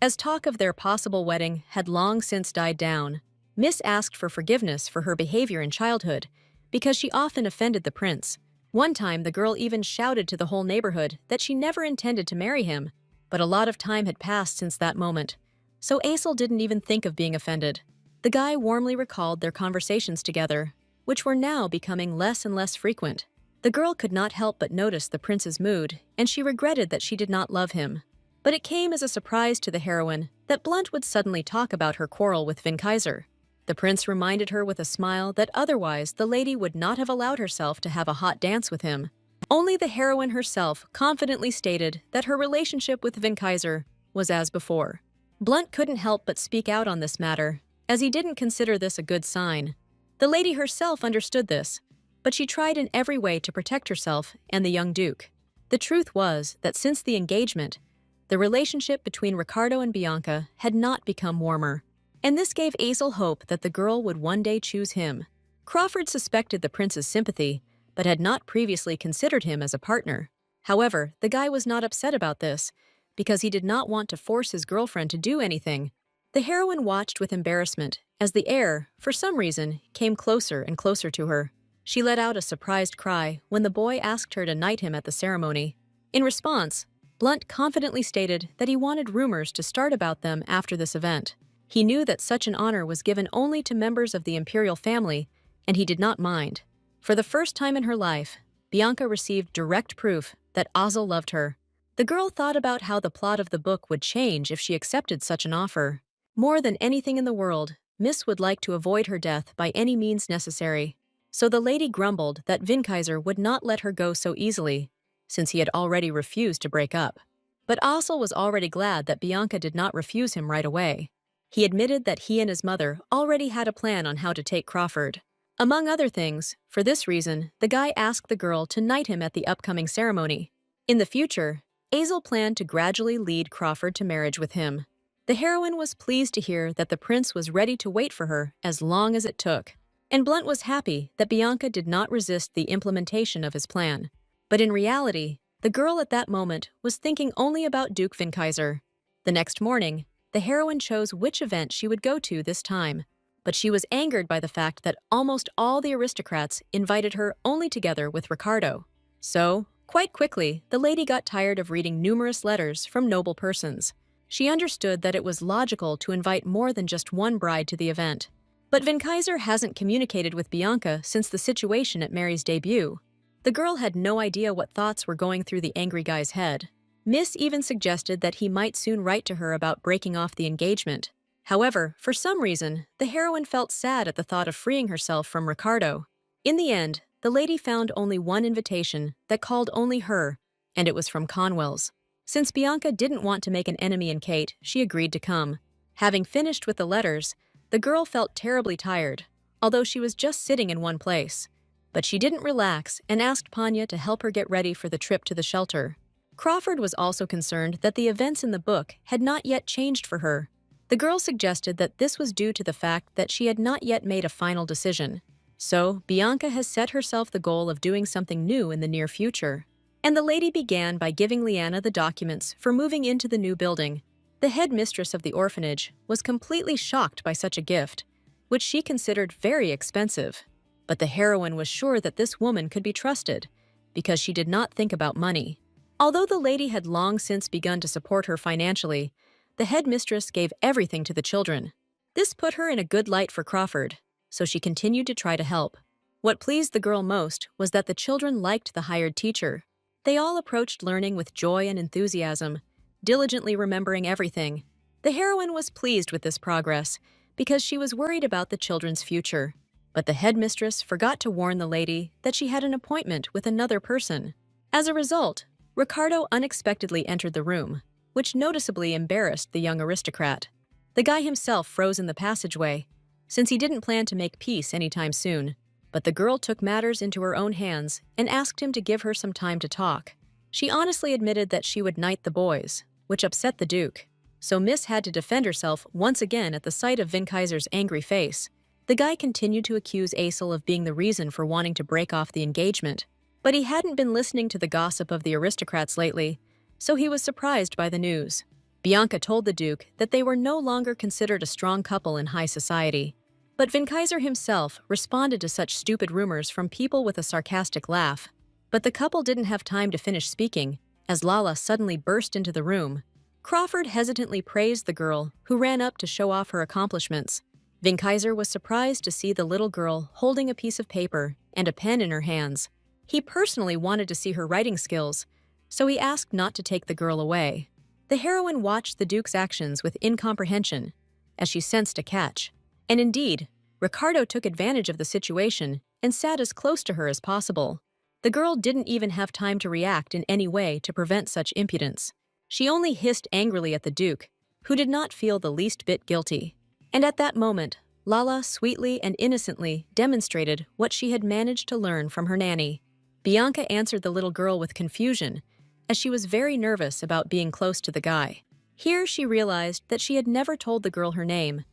as talk of their possible wedding had long since died down. Miss asked for forgiveness for her behavior in childhood, because she often offended the prince. One time, the girl even shouted to the whole neighborhood that she never intended to marry him, but a lot of time had passed since that moment, so Azel didn't even think of being offended. The guy warmly recalled their conversations together, which were now becoming less and less frequent. The girl could not help but notice the prince's mood, and she regretted that she did not love him. But it came as a surprise to the heroine that Blunt would suddenly talk about her quarrel with Vinkaiser. The prince reminded her with a smile that otherwise the lady would not have allowed herself to have a hot dance with him. Only the heroine herself confidently stated that her relationship with Vinkaiser was as before. Blunt couldn't help but speak out on this matter, as he didn't consider this a good sign. The lady herself understood this, but she tried in every way to protect herself and the young duke. The truth was that since the engagement, the relationship between Ricardo and Bianca had not become warmer, and this gave Azel hope that the girl would one day choose him. Crawford suspected the prince's sympathy, but had not previously considered him as a partner. However, the guy was not upset about this, because he did not want to force his girlfriend to do anything. The heroine watched with embarrassment as the heir, for some reason, came closer and closer to her. She let out a surprised cry when the boy asked her to knight him at the ceremony. In response, Blunt confidently stated that he wanted rumors to start about them after this event. He knew that such an honor was given only to members of the imperial family, and he did not mind. For the first time in her life, Bianca received direct proof that Azel loved her. The girl thought about how the plot of the book would change if she accepted such an offer. More than anything in the world, Miss would like to avoid her death by any means necessary. So the lady grumbled that Vinkaiser would not let her go so easily, since he had already refused to break up. But Assel was already glad that Bianca did not refuse him right away. He admitted that he and his mother already had a plan on how to take Crawford. Among other things, for this reason, the guy asked the girl to knight him at the upcoming ceremony. In the future, Azel planned to gradually lead Crawford to marriage with him. The heroine was pleased to hear that the prince was ready to wait for her as long as it took, and Blunt was happy that Bianca did not resist the implementation of his plan. But in reality, the girl at that moment was thinking only about Duke Vinkaiser. The next morning, the heroine chose which event she would go to this time, but she was angered by the fact that almost all the aristocrats invited her only together with Ricardo. So, quite quickly, the lady got tired of reading numerous letters from noble persons. She understood that it was logical to invite more than just one bride to the event. But Vinkaiser hasn't communicated with Bianca since the situation at Mary's debut. The girl had no idea what thoughts were going through the angry guy's head. Miss even suggested that he might soon write to her about breaking off the engagement. However, for some reason, the heroine felt sad at the thought of freeing herself from Ricardo. In the end, the lady found only one invitation that called only her, and it was from Conwell's. Since Bianca didn't want to make an enemy in Kate, she agreed to come. Having finished with the letters, the girl felt terribly tired, although she was just sitting in one place. But she didn't relax and asked Panya to help her get ready for the trip to the shelter. Crawford was also concerned that the events in the book had not yet changed for her. The girl suggested that this was due to the fact that she had not yet made a final decision. So, Bianca has set herself the goal of doing something new in the near future. And the lady began by giving Leanna the documents for moving into the new building. The head mistress of the orphanage was completely shocked by such a gift, which she considered very expensive. But the heroine was sure that this woman could be trusted, because she did not think about money. Although the lady had long since begun to support her financially, the head mistress gave everything to the children. This put her in a good light for Crawford, so she continued to try to help. What pleased the girl most was that the children liked the hired teacher. They all approached learning with joy and enthusiasm, diligently remembering everything. The heroine was pleased with this progress because she was worried about the children's future. But the headmistress forgot to warn the lady that she had an appointment with another person. As a result, Ricardo unexpectedly entered the room, which noticeably embarrassed the young aristocrat. The guy himself froze in the passageway, since he didn't plan to make peace anytime soon. But the girl took matters into her own hands and asked him to give her some time to talk. She honestly admitted that she would knight the boys, which upset the Duke. So Miss had to defend herself once again at the sight of Vinkaiser's angry face. The guy continued to accuse Azel of being the reason for wanting to break off the engagement. But he hadn't been listening to the gossip of the aristocrats lately, so he was surprised by the news. Bianca told the Duke that they were no longer considered a strong couple in high society. But Vinkaiser himself responded to such stupid rumors from people with a sarcastic laugh. But the couple didn't have time to finish speaking, as Lala suddenly burst into the room. Crawford hesitantly praised the girl, who ran up to show off her accomplishments. Vinkaiser was surprised to see the little girl holding a piece of paper and a pen in her hands. He personally wanted to see her writing skills, so he asked not to take the girl away. The heroine watched the Duke's actions with incomprehension, as she sensed a catch. And indeed, Ricardo took advantage of the situation and sat as close to her as possible. The girl didn't even have time to react in any way to prevent such impudence. She only hissed angrily at the Duke, who did not feel the least bit guilty. And at that moment, Lala sweetly and innocently demonstrated what she had managed to learn from her nanny. Bianca answered the little girl with confusion, as she was very nervous about being close to the guy. Here she realized that she had never told the girl her name,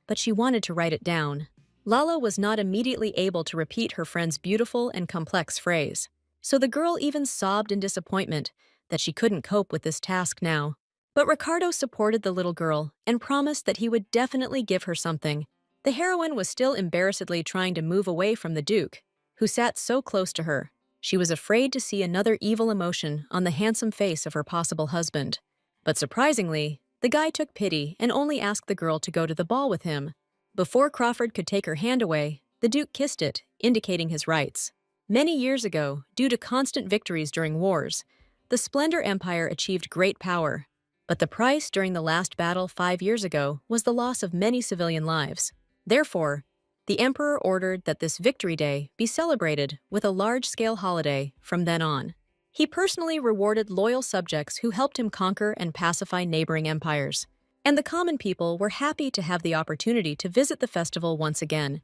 but she wanted to write it down. Lala was not immediately able to repeat her friend's beautiful and complex phrase, so the girl even sobbed in disappointment that she couldn't cope with this task now. But Ricardo supported the little girl and promised that he would definitely give her something. The heroine was still embarrassedly trying to move away from the Duke, who sat so close to her. She was afraid to see another evil emotion on the handsome face of her possible husband. But surprisingly, the guy took pity and only asked the girl to go to the ball with him. Before Crawford could take her hand away, the Duke kissed it, indicating his rights. Many years ago, due to constant victories during wars, the Splendor Empire achieved great power. But the price during the last battle 5 years ago was the loss of many civilian lives. Therefore, the emperor ordered that this Victory Day be celebrated with a large-scale holiday from then on. He personally rewarded loyal subjects who helped him conquer and pacify neighboring empires. And the common people were happy to have the opportunity to visit the festival once again,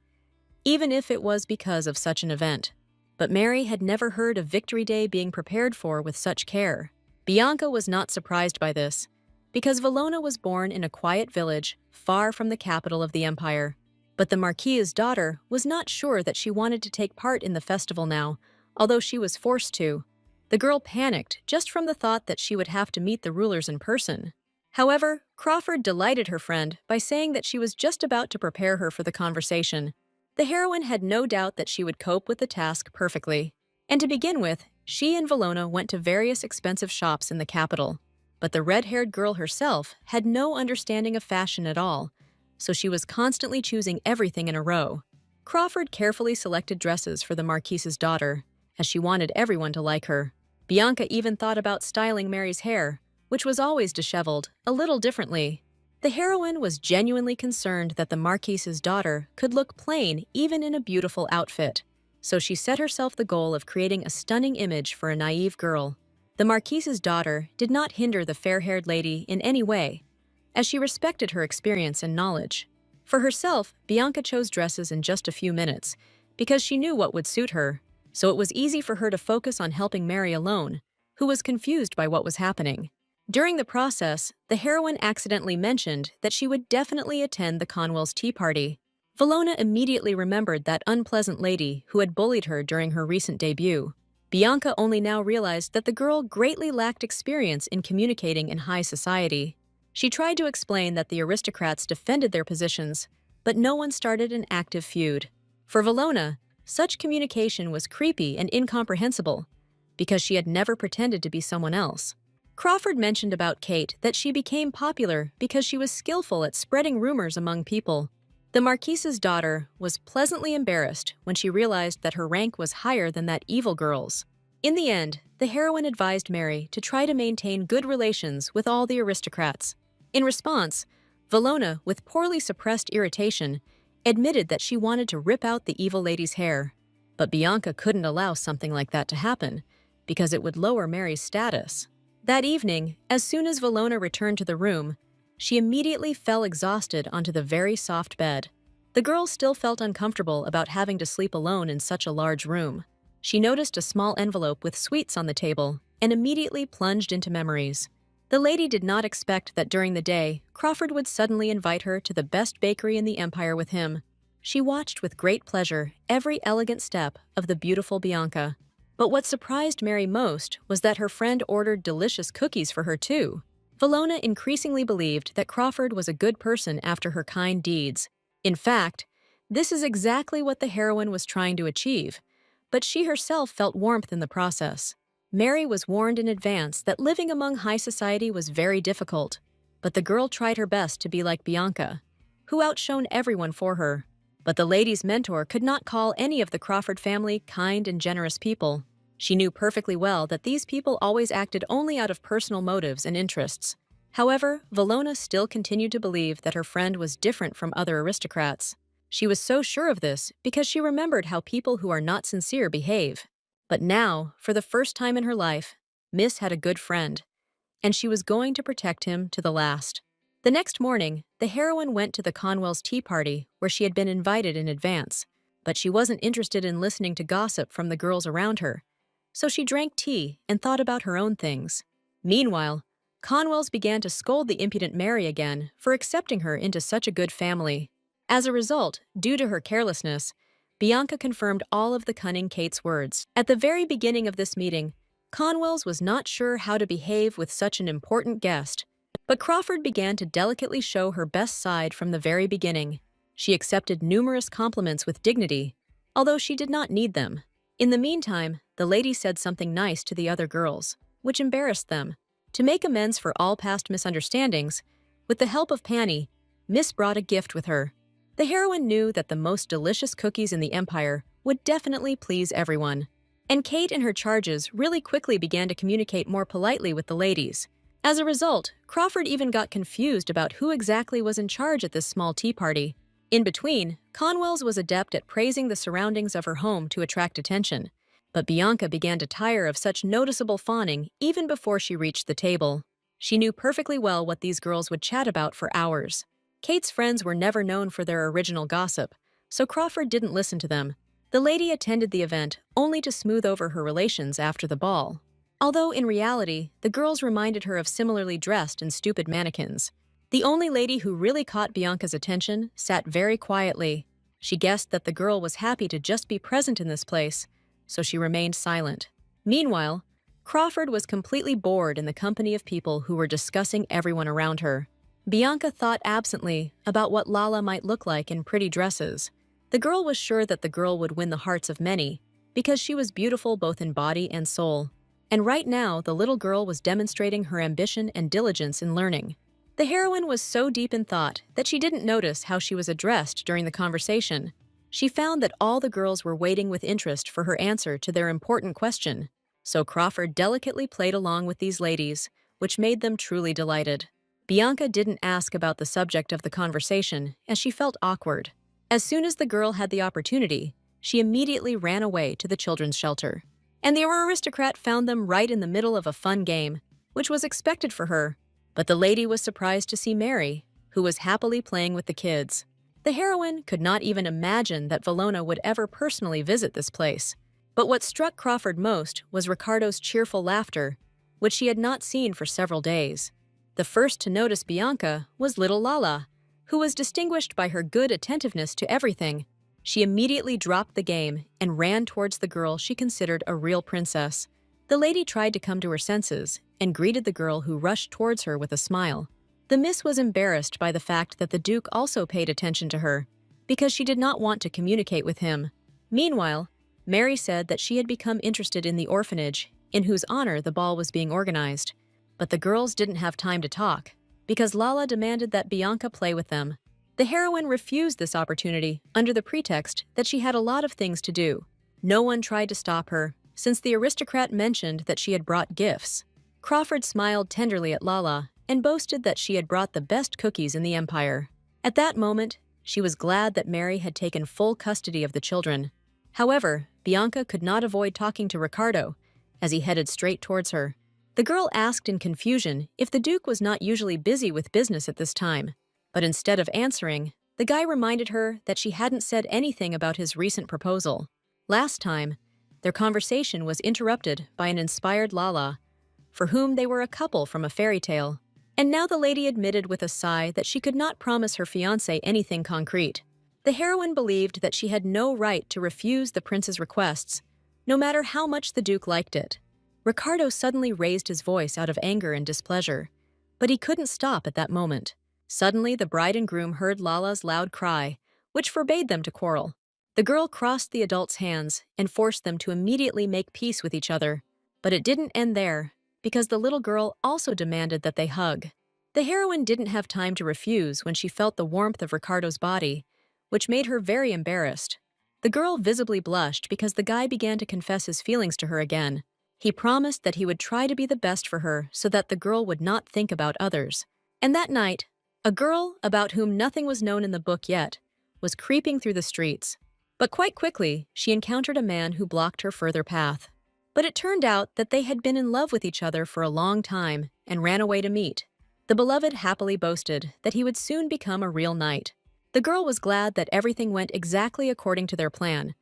even if it was because of such an event. But Mary had never heard of Victory Day being prepared for with such care. Bianca was not surprised by this, because Valona was born in a quiet village far from the capital of the empire. But the Marquis's daughter was not sure that she wanted to take part in the festival now, although she was forced to. The girl panicked just from the thought that she would have to meet the rulers in person. However, Crawford delighted her friend by saying that she was just about to prepare her for the conversation. The heroine had no doubt that she would cope with the task perfectly. And to begin with, she and Valona went to various expensive shops in the capital. But the red-haired girl herself had no understanding of fashion at all, so she was constantly choosing everything in a row. Crawford carefully selected dresses for the Marquis's daughter, as she wanted everyone to like her. Bianca even thought about styling Mary's hair, which was always disheveled, a little differently. The heroine was genuinely concerned that the Marquis's daughter could look plain even in a beautiful outfit, so she set herself the goal of creating a stunning image for a naive girl. The Marquis's daughter did not hinder the fair-haired lady in any way, as she respected her experience and knowledge. For herself, Bianca chose dresses in just a few minutes, because she knew what would suit her, so it was easy for her to focus on helping Mary alone, who was confused by what was happening. During the process, the heroine accidentally mentioned that she would definitely attend the Conwell's tea party. Valona immediately remembered that unpleasant lady who had bullied her during her recent debut. Bianca only now realized that the girl greatly lacked experience in communicating in high society. She tried to explain that the aristocrats defended their positions, but no one started an active feud. For Valona, such communication was creepy and incomprehensible, because she had never pretended to be someone else. Crawford mentioned about Kate that she became popular because she was skillful at spreading rumors among people. The Marquis's daughter was pleasantly embarrassed when she realized that her rank was higher than that evil girl's. In the end, the heroine advised Mary to try to maintain good relations with all the aristocrats. In response, Valona, with poorly suppressed irritation, admitted that she wanted to rip out the evil lady's hair. But Bianca couldn't allow something like that to happen, because it would lower Mary's status. That evening, as soon as Valona returned to the room, she immediately fell exhausted onto the very soft bed. The girl still felt uncomfortable about having to sleep alone in such a large room. She noticed a small envelope with sweets on the table and immediately plunged into memories. The lady did not expect that during the day, Crawford would suddenly invite her to the best bakery in the empire with him. She watched with great pleasure every elegant step of the beautiful Bianca. But what surprised Mary most was that her friend ordered delicious cookies for her too. Valona increasingly believed that Crawford was a good person after her kind deeds. In fact, this is exactly what the heroine was trying to achieve, but she herself felt warmth in the process. Mary was warned in advance that living among high society was very difficult, but the girl tried her best to be like Bianca, who outshone everyone for her. But the lady's mentor could not call any of the Crawford family kind and generous people. She knew perfectly well that these people always acted only out of personal motives and interests. However, Valona still continued to believe that her friend was different from other aristocrats. She was so sure of this because she remembered how people who are not sincere behave. But now, for the first time in her life, Miss had a good friend, and she was going to protect him to the last. The next morning, the heroine went to the Conwell's tea party where she had been invited in advance, but she wasn't interested in listening to gossip from the girls around her, so she drank tea and thought about her own things. Meanwhile, Conwells began to scold the impudent Mary again for accepting her into such a good family. As a result, due to her carelessness, Bianca confirmed all of the cunning Kate's words. At the very beginning of this meeting, Conwells was not sure how to behave with such an important guest, but Crawford began to delicately show her best side from the very beginning. She accepted numerous compliments with dignity, although she did not need them. In the meantime, the lady said something nice to the other girls, which embarrassed them. To make amends for all past misunderstandings, with the help of Panny, Miss brought a gift with her. The heroine knew that the most delicious cookies in the empire would definitely please everyone. And Kate and her charges really quickly began to communicate more politely with the ladies. As a result, Crawford even got confused about who exactly was in charge at this small tea party. In between, Conwells was adept at praising the surroundings of her home to attract attention, but Bianca began to tire of such noticeable fawning even before she reached the table. She knew perfectly well what these girls would chat about for hours. Kate's friends were never known for their original gossip, so Crawford didn't listen to them. The lady attended the event only to smooth over her relations after the ball. Although in reality, the girls reminded her of similarly dressed and stupid mannequins. The only lady who really caught Bianca's attention sat very quietly. She guessed that the girl was happy to just be present in this place, so she remained silent. Meanwhile, Crawford was completely bored in the company of people who were discussing everyone around her. Bianca thought absently about what Lala might look like in pretty dresses. The girl was sure that the girl would win the hearts of many, because she was beautiful both in body and soul. And right now, the little girl was demonstrating her ambition and diligence in learning. The heroine was so deep in thought that she didn't notice how she was addressed during the conversation. She found that all the girls were waiting with interest for her answer to their important question. So Crawford delicately played along with these ladies, which made them truly delighted. Bianca didn't ask about the subject of the conversation, as she felt awkward. As soon as the girl had the opportunity, she immediately ran away to the children's shelter. And the aristocrat found them right in the middle of a fun game, which was expected for her. But the lady was surprised to see Mary, who was happily playing with the kids. The heroine could not even imagine that Valona would ever personally visit this place. But what struck Crawford most was Ricardo's cheerful laughter, which she had not seen for several days. The first to notice Bianca was little Lala, who was distinguished by her good attentiveness to everything. She immediately dropped the game and ran towards the girl she considered a real princess. The lady tried to come to her senses and greeted the girl who rushed towards her with a smile. The miss was embarrassed by the fact that the Duke also paid attention to her, because she did not want to communicate with him. Meanwhile, Mary said that she had become interested in the orphanage, in whose honor the ball was being organized. But the girls didn't have time to talk, because Lala demanded that Bianca play with them. The heroine refused this opportunity under the pretext that she had a lot of things to do. No one tried to stop her, since the aristocrat mentioned that she had brought gifts. Crawford smiled tenderly at Lala and boasted that she had brought the best cookies in the empire. At that moment, she was glad that Mary had taken full custody of the children. However, Bianca could not avoid talking to Ricardo, as he headed straight towards her. The girl asked in confusion if the Duke was not usually busy with business at this time. But instead of answering, the guy reminded her that she hadn't said anything about his recent proposal. Last time, their conversation was interrupted by an inspired Lala, for whom they were a couple from a fairy tale. And now the lady admitted with a sigh that she could not promise her fiancé anything concrete. The heroine believed that she had no right to refuse the prince's requests, no matter how much the Duke liked it. Ricardo suddenly raised his voice out of anger and displeasure, but he couldn't stop at that moment. Suddenly, the bride and groom heard Lala's loud cry, which forbade them to quarrel. The girl crossed the adults' hands and forced them to immediately make peace with each other. But it didn't end there, because the little girl also demanded that they hug. The heroine didn't have time to refuse when she felt the warmth of Ricardo's body, which made her very embarrassed. The girl visibly blushed because the guy began to confess his feelings to her again. He promised that he would try to be the best for her so that the girl would not think about others. And that night, a girl, about whom nothing was known in the book yet, was creeping through the streets. But quite quickly, she encountered a man who blocked her further path. But it turned out that they had been in love with each other for a long time and ran away to meet. The beloved happily boasted that he would soon become a real knight. The girl was glad that everything went exactly according to their plan,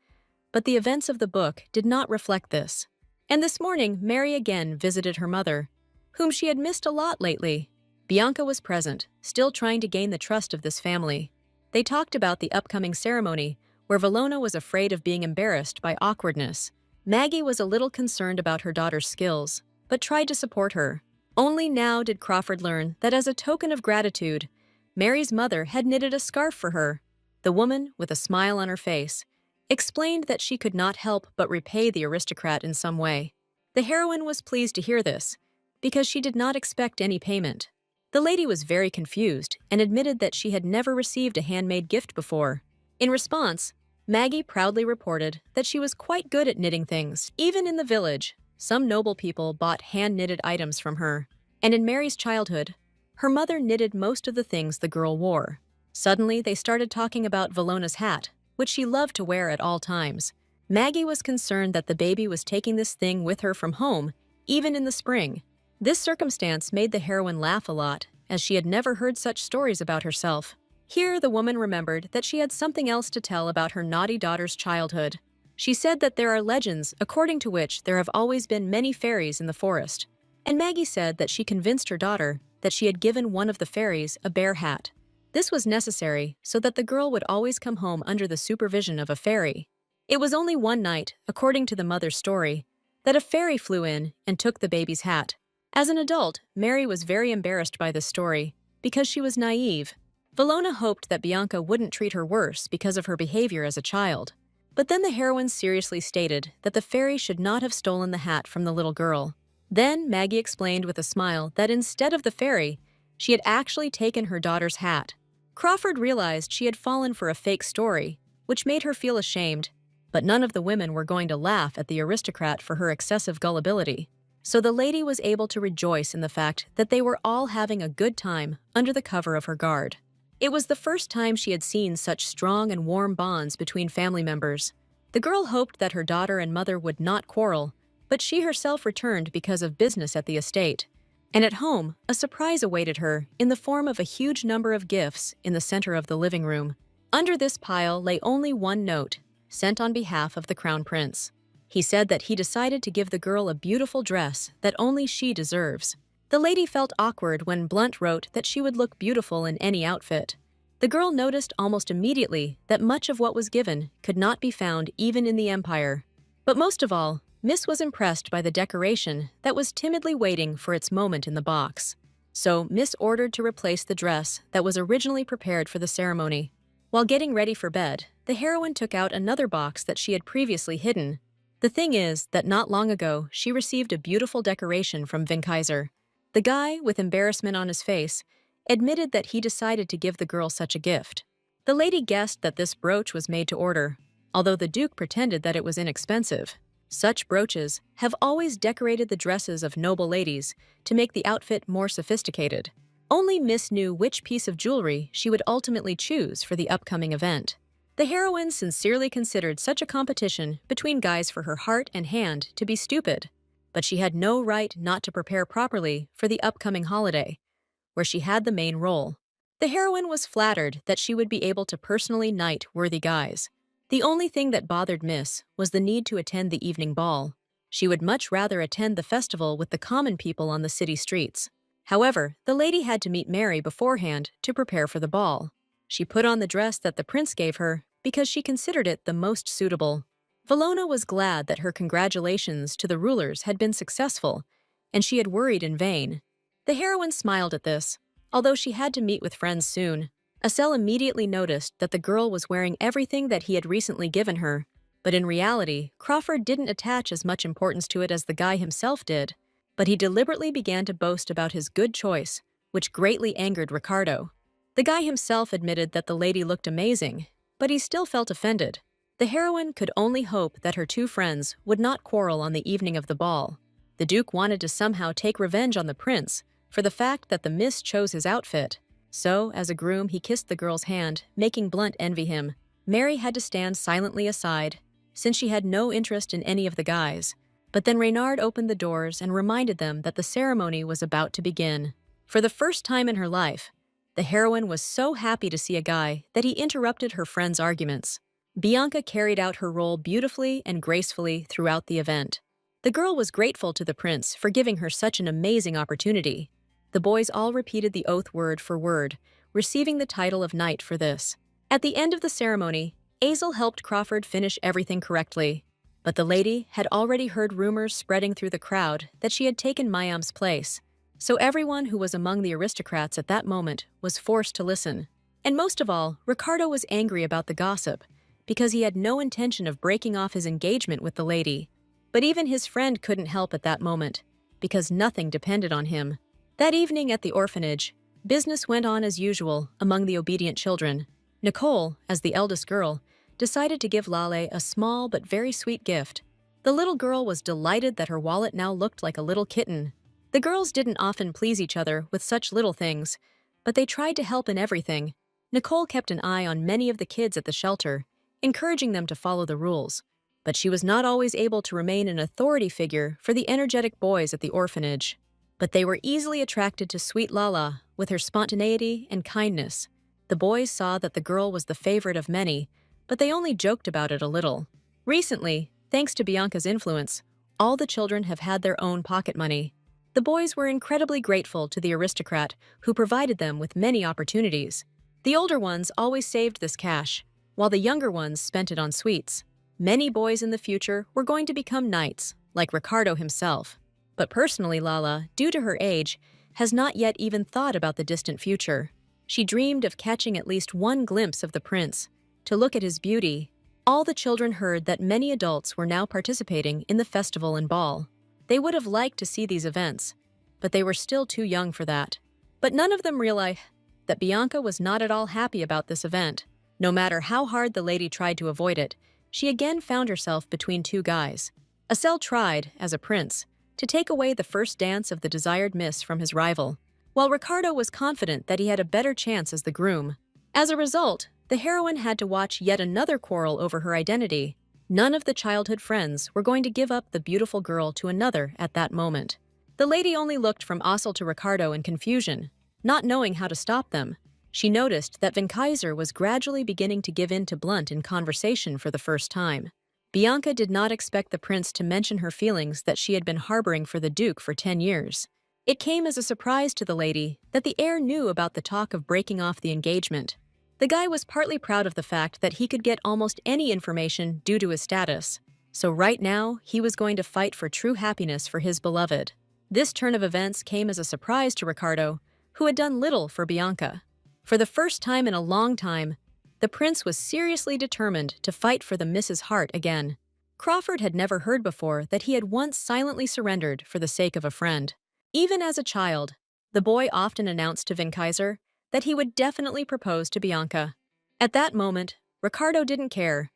but the events of the book did not reflect this. And this morning, Mary again visited her mother, whom she had missed a lot lately. Bianca was present, still trying to gain the trust of this family. They talked about the upcoming ceremony, where Valona was afraid of being embarrassed by awkwardness. Maggie was a little concerned about her daughter's skills, but tried to support her. Only now did Crawford learn that as a token of gratitude, Mary's mother had knitted a scarf for her. The woman, with a smile on her face, explained that she could not help but repay the aristocrat in some way. The heroine was pleased to hear this, because she did not expect any payment. The lady was very confused and admitted that she had never received a handmade gift before. In response, Maggie proudly reported that she was quite good at knitting things. Even in the village, some noble people bought hand-knitted items from her. And in Mary's childhood, her mother knitted most of the things the girl wore. Suddenly, they started talking about Vallona's hat, which she loved to wear at all times. Maggie was concerned that the baby was taking this thing with her from home, even in the spring. This circumstance made the heroine laugh a lot, as she had never heard such stories about herself. Here, the woman remembered that she had something else to tell about her naughty daughter's childhood. She said that there are legends according to which there have always been many fairies in the forest. And Maggie said that she convinced her daughter that she had given one of the fairies a bear hat. This was necessary so that the girl would always come home under the supervision of a fairy. It was only one night, according to the mother's story, that a fairy flew in and took the baby's hat. As an adult, Mary was very embarrassed by this story because she was naive. Vallona hoped that Bianca wouldn't treat her worse because of her behavior as a child. But then the heroine seriously stated that the fairy should not have stolen the hat from the little girl. Then Maggie explained with a smile that instead of the fairy, she had actually taken her daughter's hat. Crawford realized she had fallen for a fake story, which made her feel ashamed, but none of the women were going to laugh at the aristocrat for her excessive gullibility. So the lady was able to rejoice in the fact that they were all having a good time under the cover of her guard. It was the first time she had seen such strong and warm bonds between family members. The girl hoped that her daughter and mother would not quarrel, but she herself returned because of business at the estate. And at home, a surprise awaited her in the form of a huge number of gifts in the center of the living room. Under this pile lay only one note, sent on behalf of the crown prince. He said that he decided to give the girl a beautiful dress that only she deserves. The lady felt awkward when Blunt wrote that she would look beautiful in any outfit. The girl noticed almost immediately that much of what was given could not be found even in the Empire. But most of all, Miss was impressed by the decoration that was timidly waiting for its moment in the box. So Miss ordered to replace the dress that was originally prepared for the ceremony. While getting ready for bed, the heroine took out another box that she had previously hidden. The thing is that not long ago, she received a beautiful decoration from Vinkaiser. The guy, with embarrassment on his face, admitted that he decided to give the girl such a gift. The lady guessed that this brooch was made to order, although the Duke pretended that it was inexpensive. Such brooches have always decorated the dresses of noble ladies to make the outfit more sophisticated. Only Miss knew which piece of jewelry she would ultimately choose for the upcoming event. The heroine sincerely considered such a competition between guys for her heart and hand to be stupid, but she had no right not to prepare properly for the upcoming holiday, where she had the main role. The heroine was flattered that she would be able to personally knight worthy guys. The only thing that bothered Miss was the need to attend the evening ball. She would much rather attend the festival with the common people on the city streets. However, the lady had to meet Mary beforehand to prepare for the ball. She put on the dress that the prince gave her because she considered it the most suitable. Vallona was glad that her congratulations to the rulers had been successful, and she had worried in vain. The heroine smiled at this, although she had to meet with friends soon. Acel immediately noticed that the girl was wearing everything that he had recently given her, but in reality, Crawford didn't attach as much importance to it as the guy himself did. But he deliberately began to boast about his good choice, which greatly angered Ricardo. The guy himself admitted that the lady looked amazing, but he still felt offended. The heroine could only hope that her two friends would not quarrel on the evening of the ball. The Duke wanted to somehow take revenge on the prince for the fact that the miss chose his outfit. So, as a groom, he kissed the girl's hand, making Blunt envy him. Mary had to stand silently aside, since she had no interest in any of the guys. But then Reynard opened the doors and reminded them that the ceremony was about to begin. For the first time in her life, the heroine was so happy to see a guy that he interrupted her friends' arguments. Bianca carried out her role beautifully and gracefully throughout the event. The girl was grateful to the prince for giving her such an amazing opportunity. The boys all repeated the oath word for word, receiving the title of knight for this. At the end of the ceremony, Azel helped Crawford finish everything correctly. But the lady had already heard rumors spreading through the crowd that she had taken Mayam's place. So everyone who was among the aristocrats at that moment was forced to listen. And most of all, Ricardo was angry about the gossip, because he had no intention of breaking off his engagement with the lady. But even his friend couldn't help at that moment, because nothing depended on him. That evening at the orphanage, business went on as usual among the obedient children. Nicole, as the eldest girl, decided to give Lale a small but very sweet gift. The little girl was delighted that her wallet now looked like a little kitten. The girls didn't often please each other with such little things, but they tried to help in everything. Nicole kept an eye on many of the kids at the shelter, encouraging them to follow the rules. But she was not always able to remain an authority figure for the energetic boys at the orphanage. But they were easily attracted to sweet Lala with her spontaneity and kindness. The boys saw that the girl was the favorite of many, but they only joked about it a little. Recently, thanks to Bianca's influence, all the children have had their own pocket money. The boys were incredibly grateful to the aristocrat who provided them with many opportunities. The older ones always saved this cash, while the younger ones spent it on sweets. Many boys in the future were going to become knights, like Ricardo himself. But personally, Lala, due to her age, has not yet even thought about the distant future. She dreamed of catching at least one glimpse of the prince, to look at his beauty. All the children heard that many adults were now participating in the festival and ball. They would have liked to see these events, but they were still too young for that. But none of them realized that Bianca was not at all happy about this event. No matter how hard the lady tried to avoid it, she again found herself between two guys. Acel tried, as a prince, to take away the first dance of the desired miss from his rival, while Ricardo was confident that he had a better chance as the groom. As a result, the heroine had to watch yet another quarrel over her identity. None of the childhood friends were going to give up the beautiful girl to another at that moment. The lady only looked from Acel to Ricardo in confusion, not knowing how to stop them. She noticed that Vinkaiser was gradually beginning to give in to Blunt in conversation for the first time. Bianca did not expect the prince to mention her feelings that she had been harboring for the Duke for 10 years. It came as a surprise to the lady that the heir knew about the talk of breaking off the engagement. The guy was partly proud of the fact that he could get almost any information due to his status. So right now, he was going to fight for true happiness for his beloved. This turn of events came as a surprise to Ricardo, who had done little for Bianca. For the first time in a long time, the prince was seriously determined to fight for the Miss's heart again. Crawford had never heard before that he had once silently surrendered for the sake of a friend. Even as a child, the boy often announced to Vinkaiser that he would definitely propose to Bianca. At that moment, Ricardo didn't care,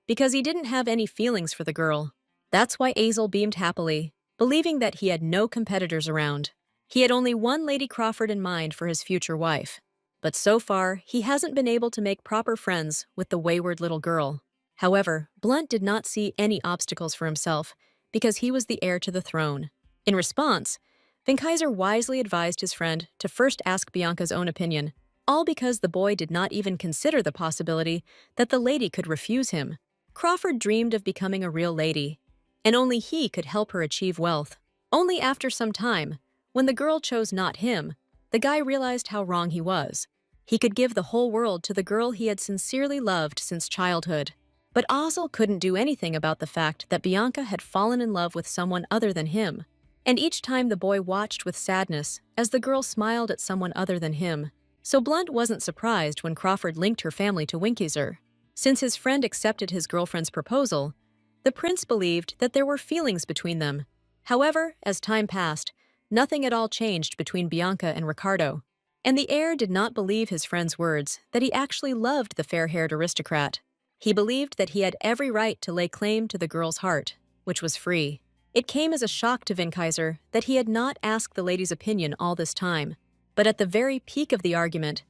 because he didn't have any feelings for the girl. That's why Azel beamed happily, believing that he had no competitors around. He had only one Lady Crawford in mind for his future wife. But so far, he hasn't been able to make proper friends with the wayward little girl. However, Blunt did not see any obstacles for himself because he was the heir to the throne. In response, Vinkaiser wisely advised his friend to first ask Bianca's own opinion, all because the boy did not even consider the possibility that the lady could refuse him. Crawford dreamed of becoming a real lady, and only he could help her achieve wealth. Only after some time, when the girl chose not him, the guy realized how wrong he was. He could give the whole world to the girl he had sincerely loved since childhood. But Azel couldn't do anything about the fact that Bianca had fallen in love with someone other than him. And each time the boy watched with sadness as the girl smiled at someone other than him. So Blunt wasn't surprised when Crawford linked her family to Winkiser. Since his friend accepted his girlfriend's proposal, the prince believed that there were feelings between them. However, as time passed, nothing at all changed between Bianca and Ricardo, and the heir did not believe his friend's words that he actually loved the fair-haired aristocrat. He believed that he had every right to lay claim to the girl's heart, which was free. It came as a shock to Vinkaiser that he had not asked the lady's opinion all this time, but at the very peak of the argument,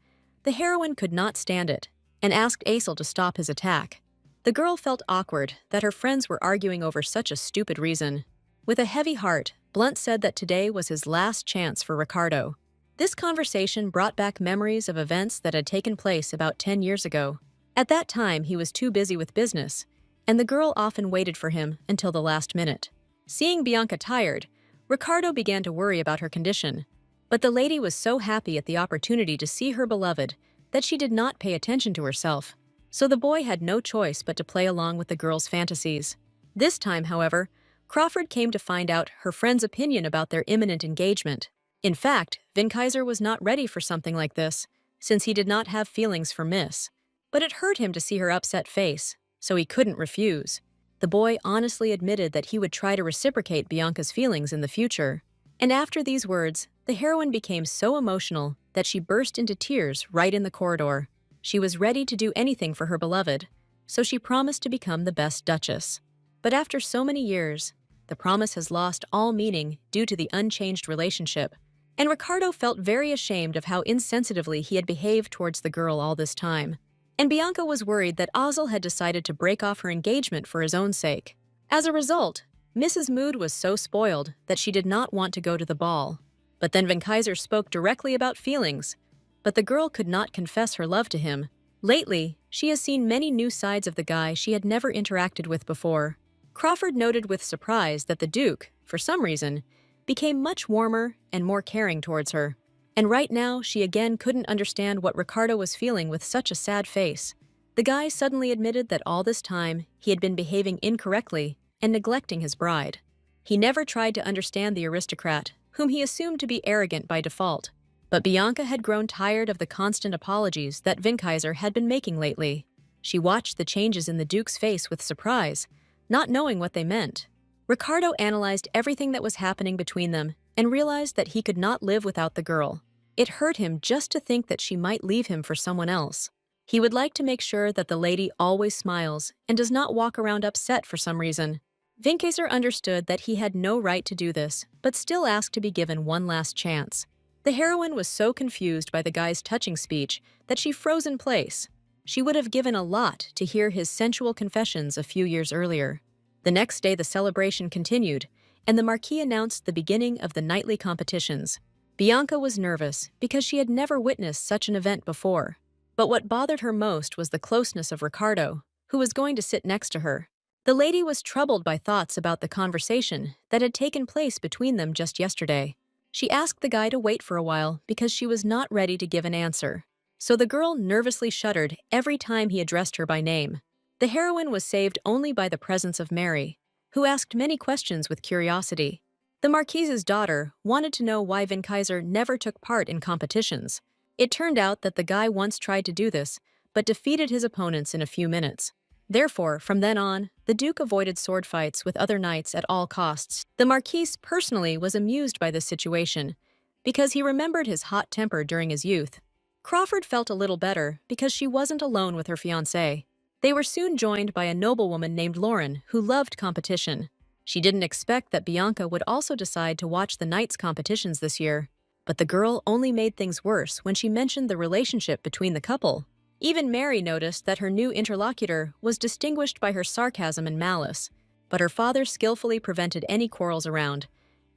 the heroine could not stand it and asked Azel to stop his attack. The girl felt awkward that her friends were arguing over such a stupid reason. With a heavy heart, Blunt said that today was his last chance for Ricardo. This conversation brought back memories of events that had taken place about 10 years ago. At that time, he was too busy with business, and the girl often waited for him until the last minute. Seeing Bianca tired, Ricardo began to worry about her condition. But the lady was so happy at the opportunity to see her beloved that she did not pay attention to herself. So the boy had no choice but to play along with the girl's fantasies. This time, however, Crawford came to find out her friend's opinion about their imminent engagement. In fact, Vinkaiser was not ready for something like this, since he did not have feelings for Miss. But it hurt him to see her upset face, so he couldn't refuse. The boy honestly admitted that he would try to reciprocate Bianca's feelings in the future. And after these words, the heroine became so emotional that she burst into tears right in the corridor. She was ready to do anything for her beloved, so she promised to become the best duchess. But after so many years, the promise has lost all meaning due to the unchanged relationship. And Ricardo felt very ashamed of how insensitively he had behaved towards the girl all this time. And Bianca was worried that Ozzel had decided to break off her engagement for his own sake. As a result, Mrs. Mood was so spoiled that she did not want to go to the ball. But then Venkaiser spoke directly about feelings. But the girl could not confess her love to him. Lately, she has seen many new sides of the guy she had never interacted with before. Crawford noted with surprise that the Duke, for some reason, became much warmer and more caring towards her. And right now, she again couldn't understand what Ricardo was feeling with such a sad face. The guy suddenly admitted that all this time, he had been behaving incorrectly and neglecting his bride. He never tried to understand the aristocrat, whom he assumed to be arrogant by default. But Bianca had grown tired of the constant apologies that Vinkaiser had been making lately. She watched the changes in the Duke's face with surprise, not knowing what they meant. Ricardo analyzed everything that was happening between them and realized that he could not live without the girl. It hurt him just to think that she might leave him for someone else. He would like to make sure that the lady always smiles and does not walk around upset for some reason. Vinkaiser understood that he had no right to do this, but still asked to be given one last chance. The heroine was so confused by the guy's touching speech that she froze in place. She would have given a lot to hear his sensual confessions a few years earlier. The next day the celebration continued, and the Marquis announced the beginning of the nightly competitions. Bianca was nervous because she had never witnessed such an event before. But what bothered her most was the closeness of Ricardo, who was going to sit next to her. The lady was troubled by thoughts about the conversation that had taken place between them just yesterday. She asked the guy to wait for a while because she was not ready to give an answer. So the girl nervously shuddered every time he addressed her by name. The heroine was saved only by the presence of Mary, who asked many questions with curiosity. The Marquise's daughter wanted to know why Vinkaiser never took part in competitions. It turned out that the guy once tried to do this, but defeated his opponents in a few minutes. Therefore, from then on, the Duke avoided sword fights with other knights at all costs. The Marquise personally was amused by this situation, because he remembered his hot temper during his youth. Crawford felt a little better because she wasn't alone with her fiancé. They were soon joined by a noblewoman named Lauren, who loved competition. She didn't expect that Bianca would also decide to watch the knights' competitions this year. But the girl only made things worse when she mentioned the relationship between the couple. Even Mary noticed that her new interlocutor was distinguished by her sarcasm and malice, but her father skillfully prevented any quarrels around,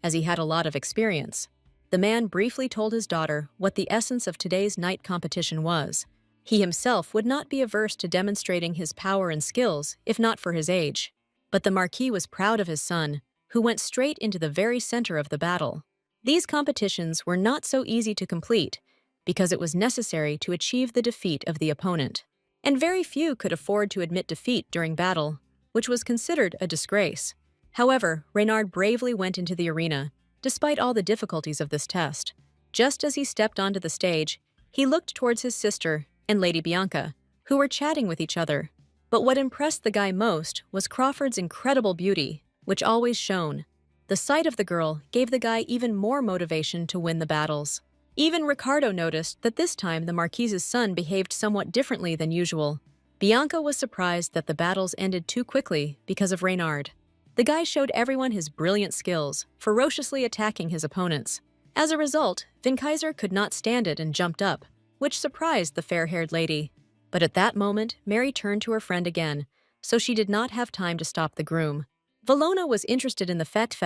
as he had a lot of experience. The man briefly told his daughter what the essence of today's night competition was. He himself would not be averse to demonstrating his power and skills, if not for his age. But the Marquis was proud of his son, who went straight into the very center of the battle. These competitions were not so easy to complete, because it was necessary to achieve the defeat of the opponent. And very few could afford to admit defeat during battle, which was considered a disgrace. However, Reynard bravely went into the arena, despite all the difficulties of this test. Just as he stepped onto the stage, he looked towards his sister and Lady Bianca, who were chatting with each other. But what impressed the guy most was Crawford's incredible beauty, which always shone. The sight of the girl gave the guy even more motivation to win the battles. Even Ricardo noticed that this time the Marquise's son behaved somewhat differently than usual. Bianca was surprised that the battles ended too quickly because of Reynard. The guy showed everyone his brilliant skills, ferociously attacking his opponents. As a result, Vinkaiser could not stand it and jumped up, which surprised the fair-haired lady. But at that moment, Mary turned to her friend again, so she did not have time to stop the groom. Valona was interested in the fact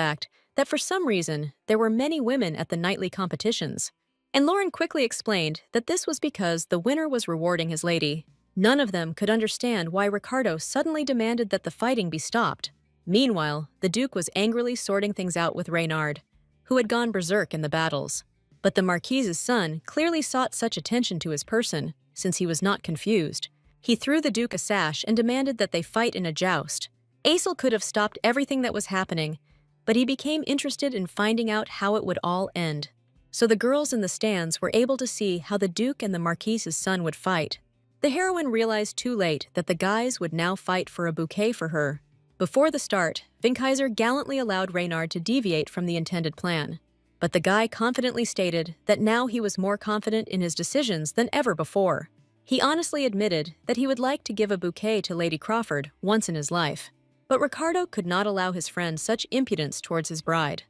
that for some reason, there were many women at the nightly competitions. And Lauren quickly explained that this was because the winner was rewarding his lady. None of them could understand why Ricardo suddenly demanded that the fighting be stopped. Meanwhile, the Duke was angrily sorting things out with Reynard, who had gone berserk in the battles. But the Marquise's son clearly sought such attention to his person, since he was not confused. He threw the Duke a sash and demanded that they fight in a joust. Aesel could have stopped everything that was happening, but he became interested in finding out how it would all end. So the girls in the stands were able to see how the Duke and the Marquise's son would fight. The heroine realized too late that the guys would now fight for a bouquet for her. Before the start, Vinkaiser gallantly allowed Reynard to deviate from the intended plan. But the guy confidently stated that now he was more confident in his decisions than ever before. He honestly admitted that he would like to give a bouquet to Lady Crawford once in his life. But Ricardo could not allow his friend such impudence towards his bride.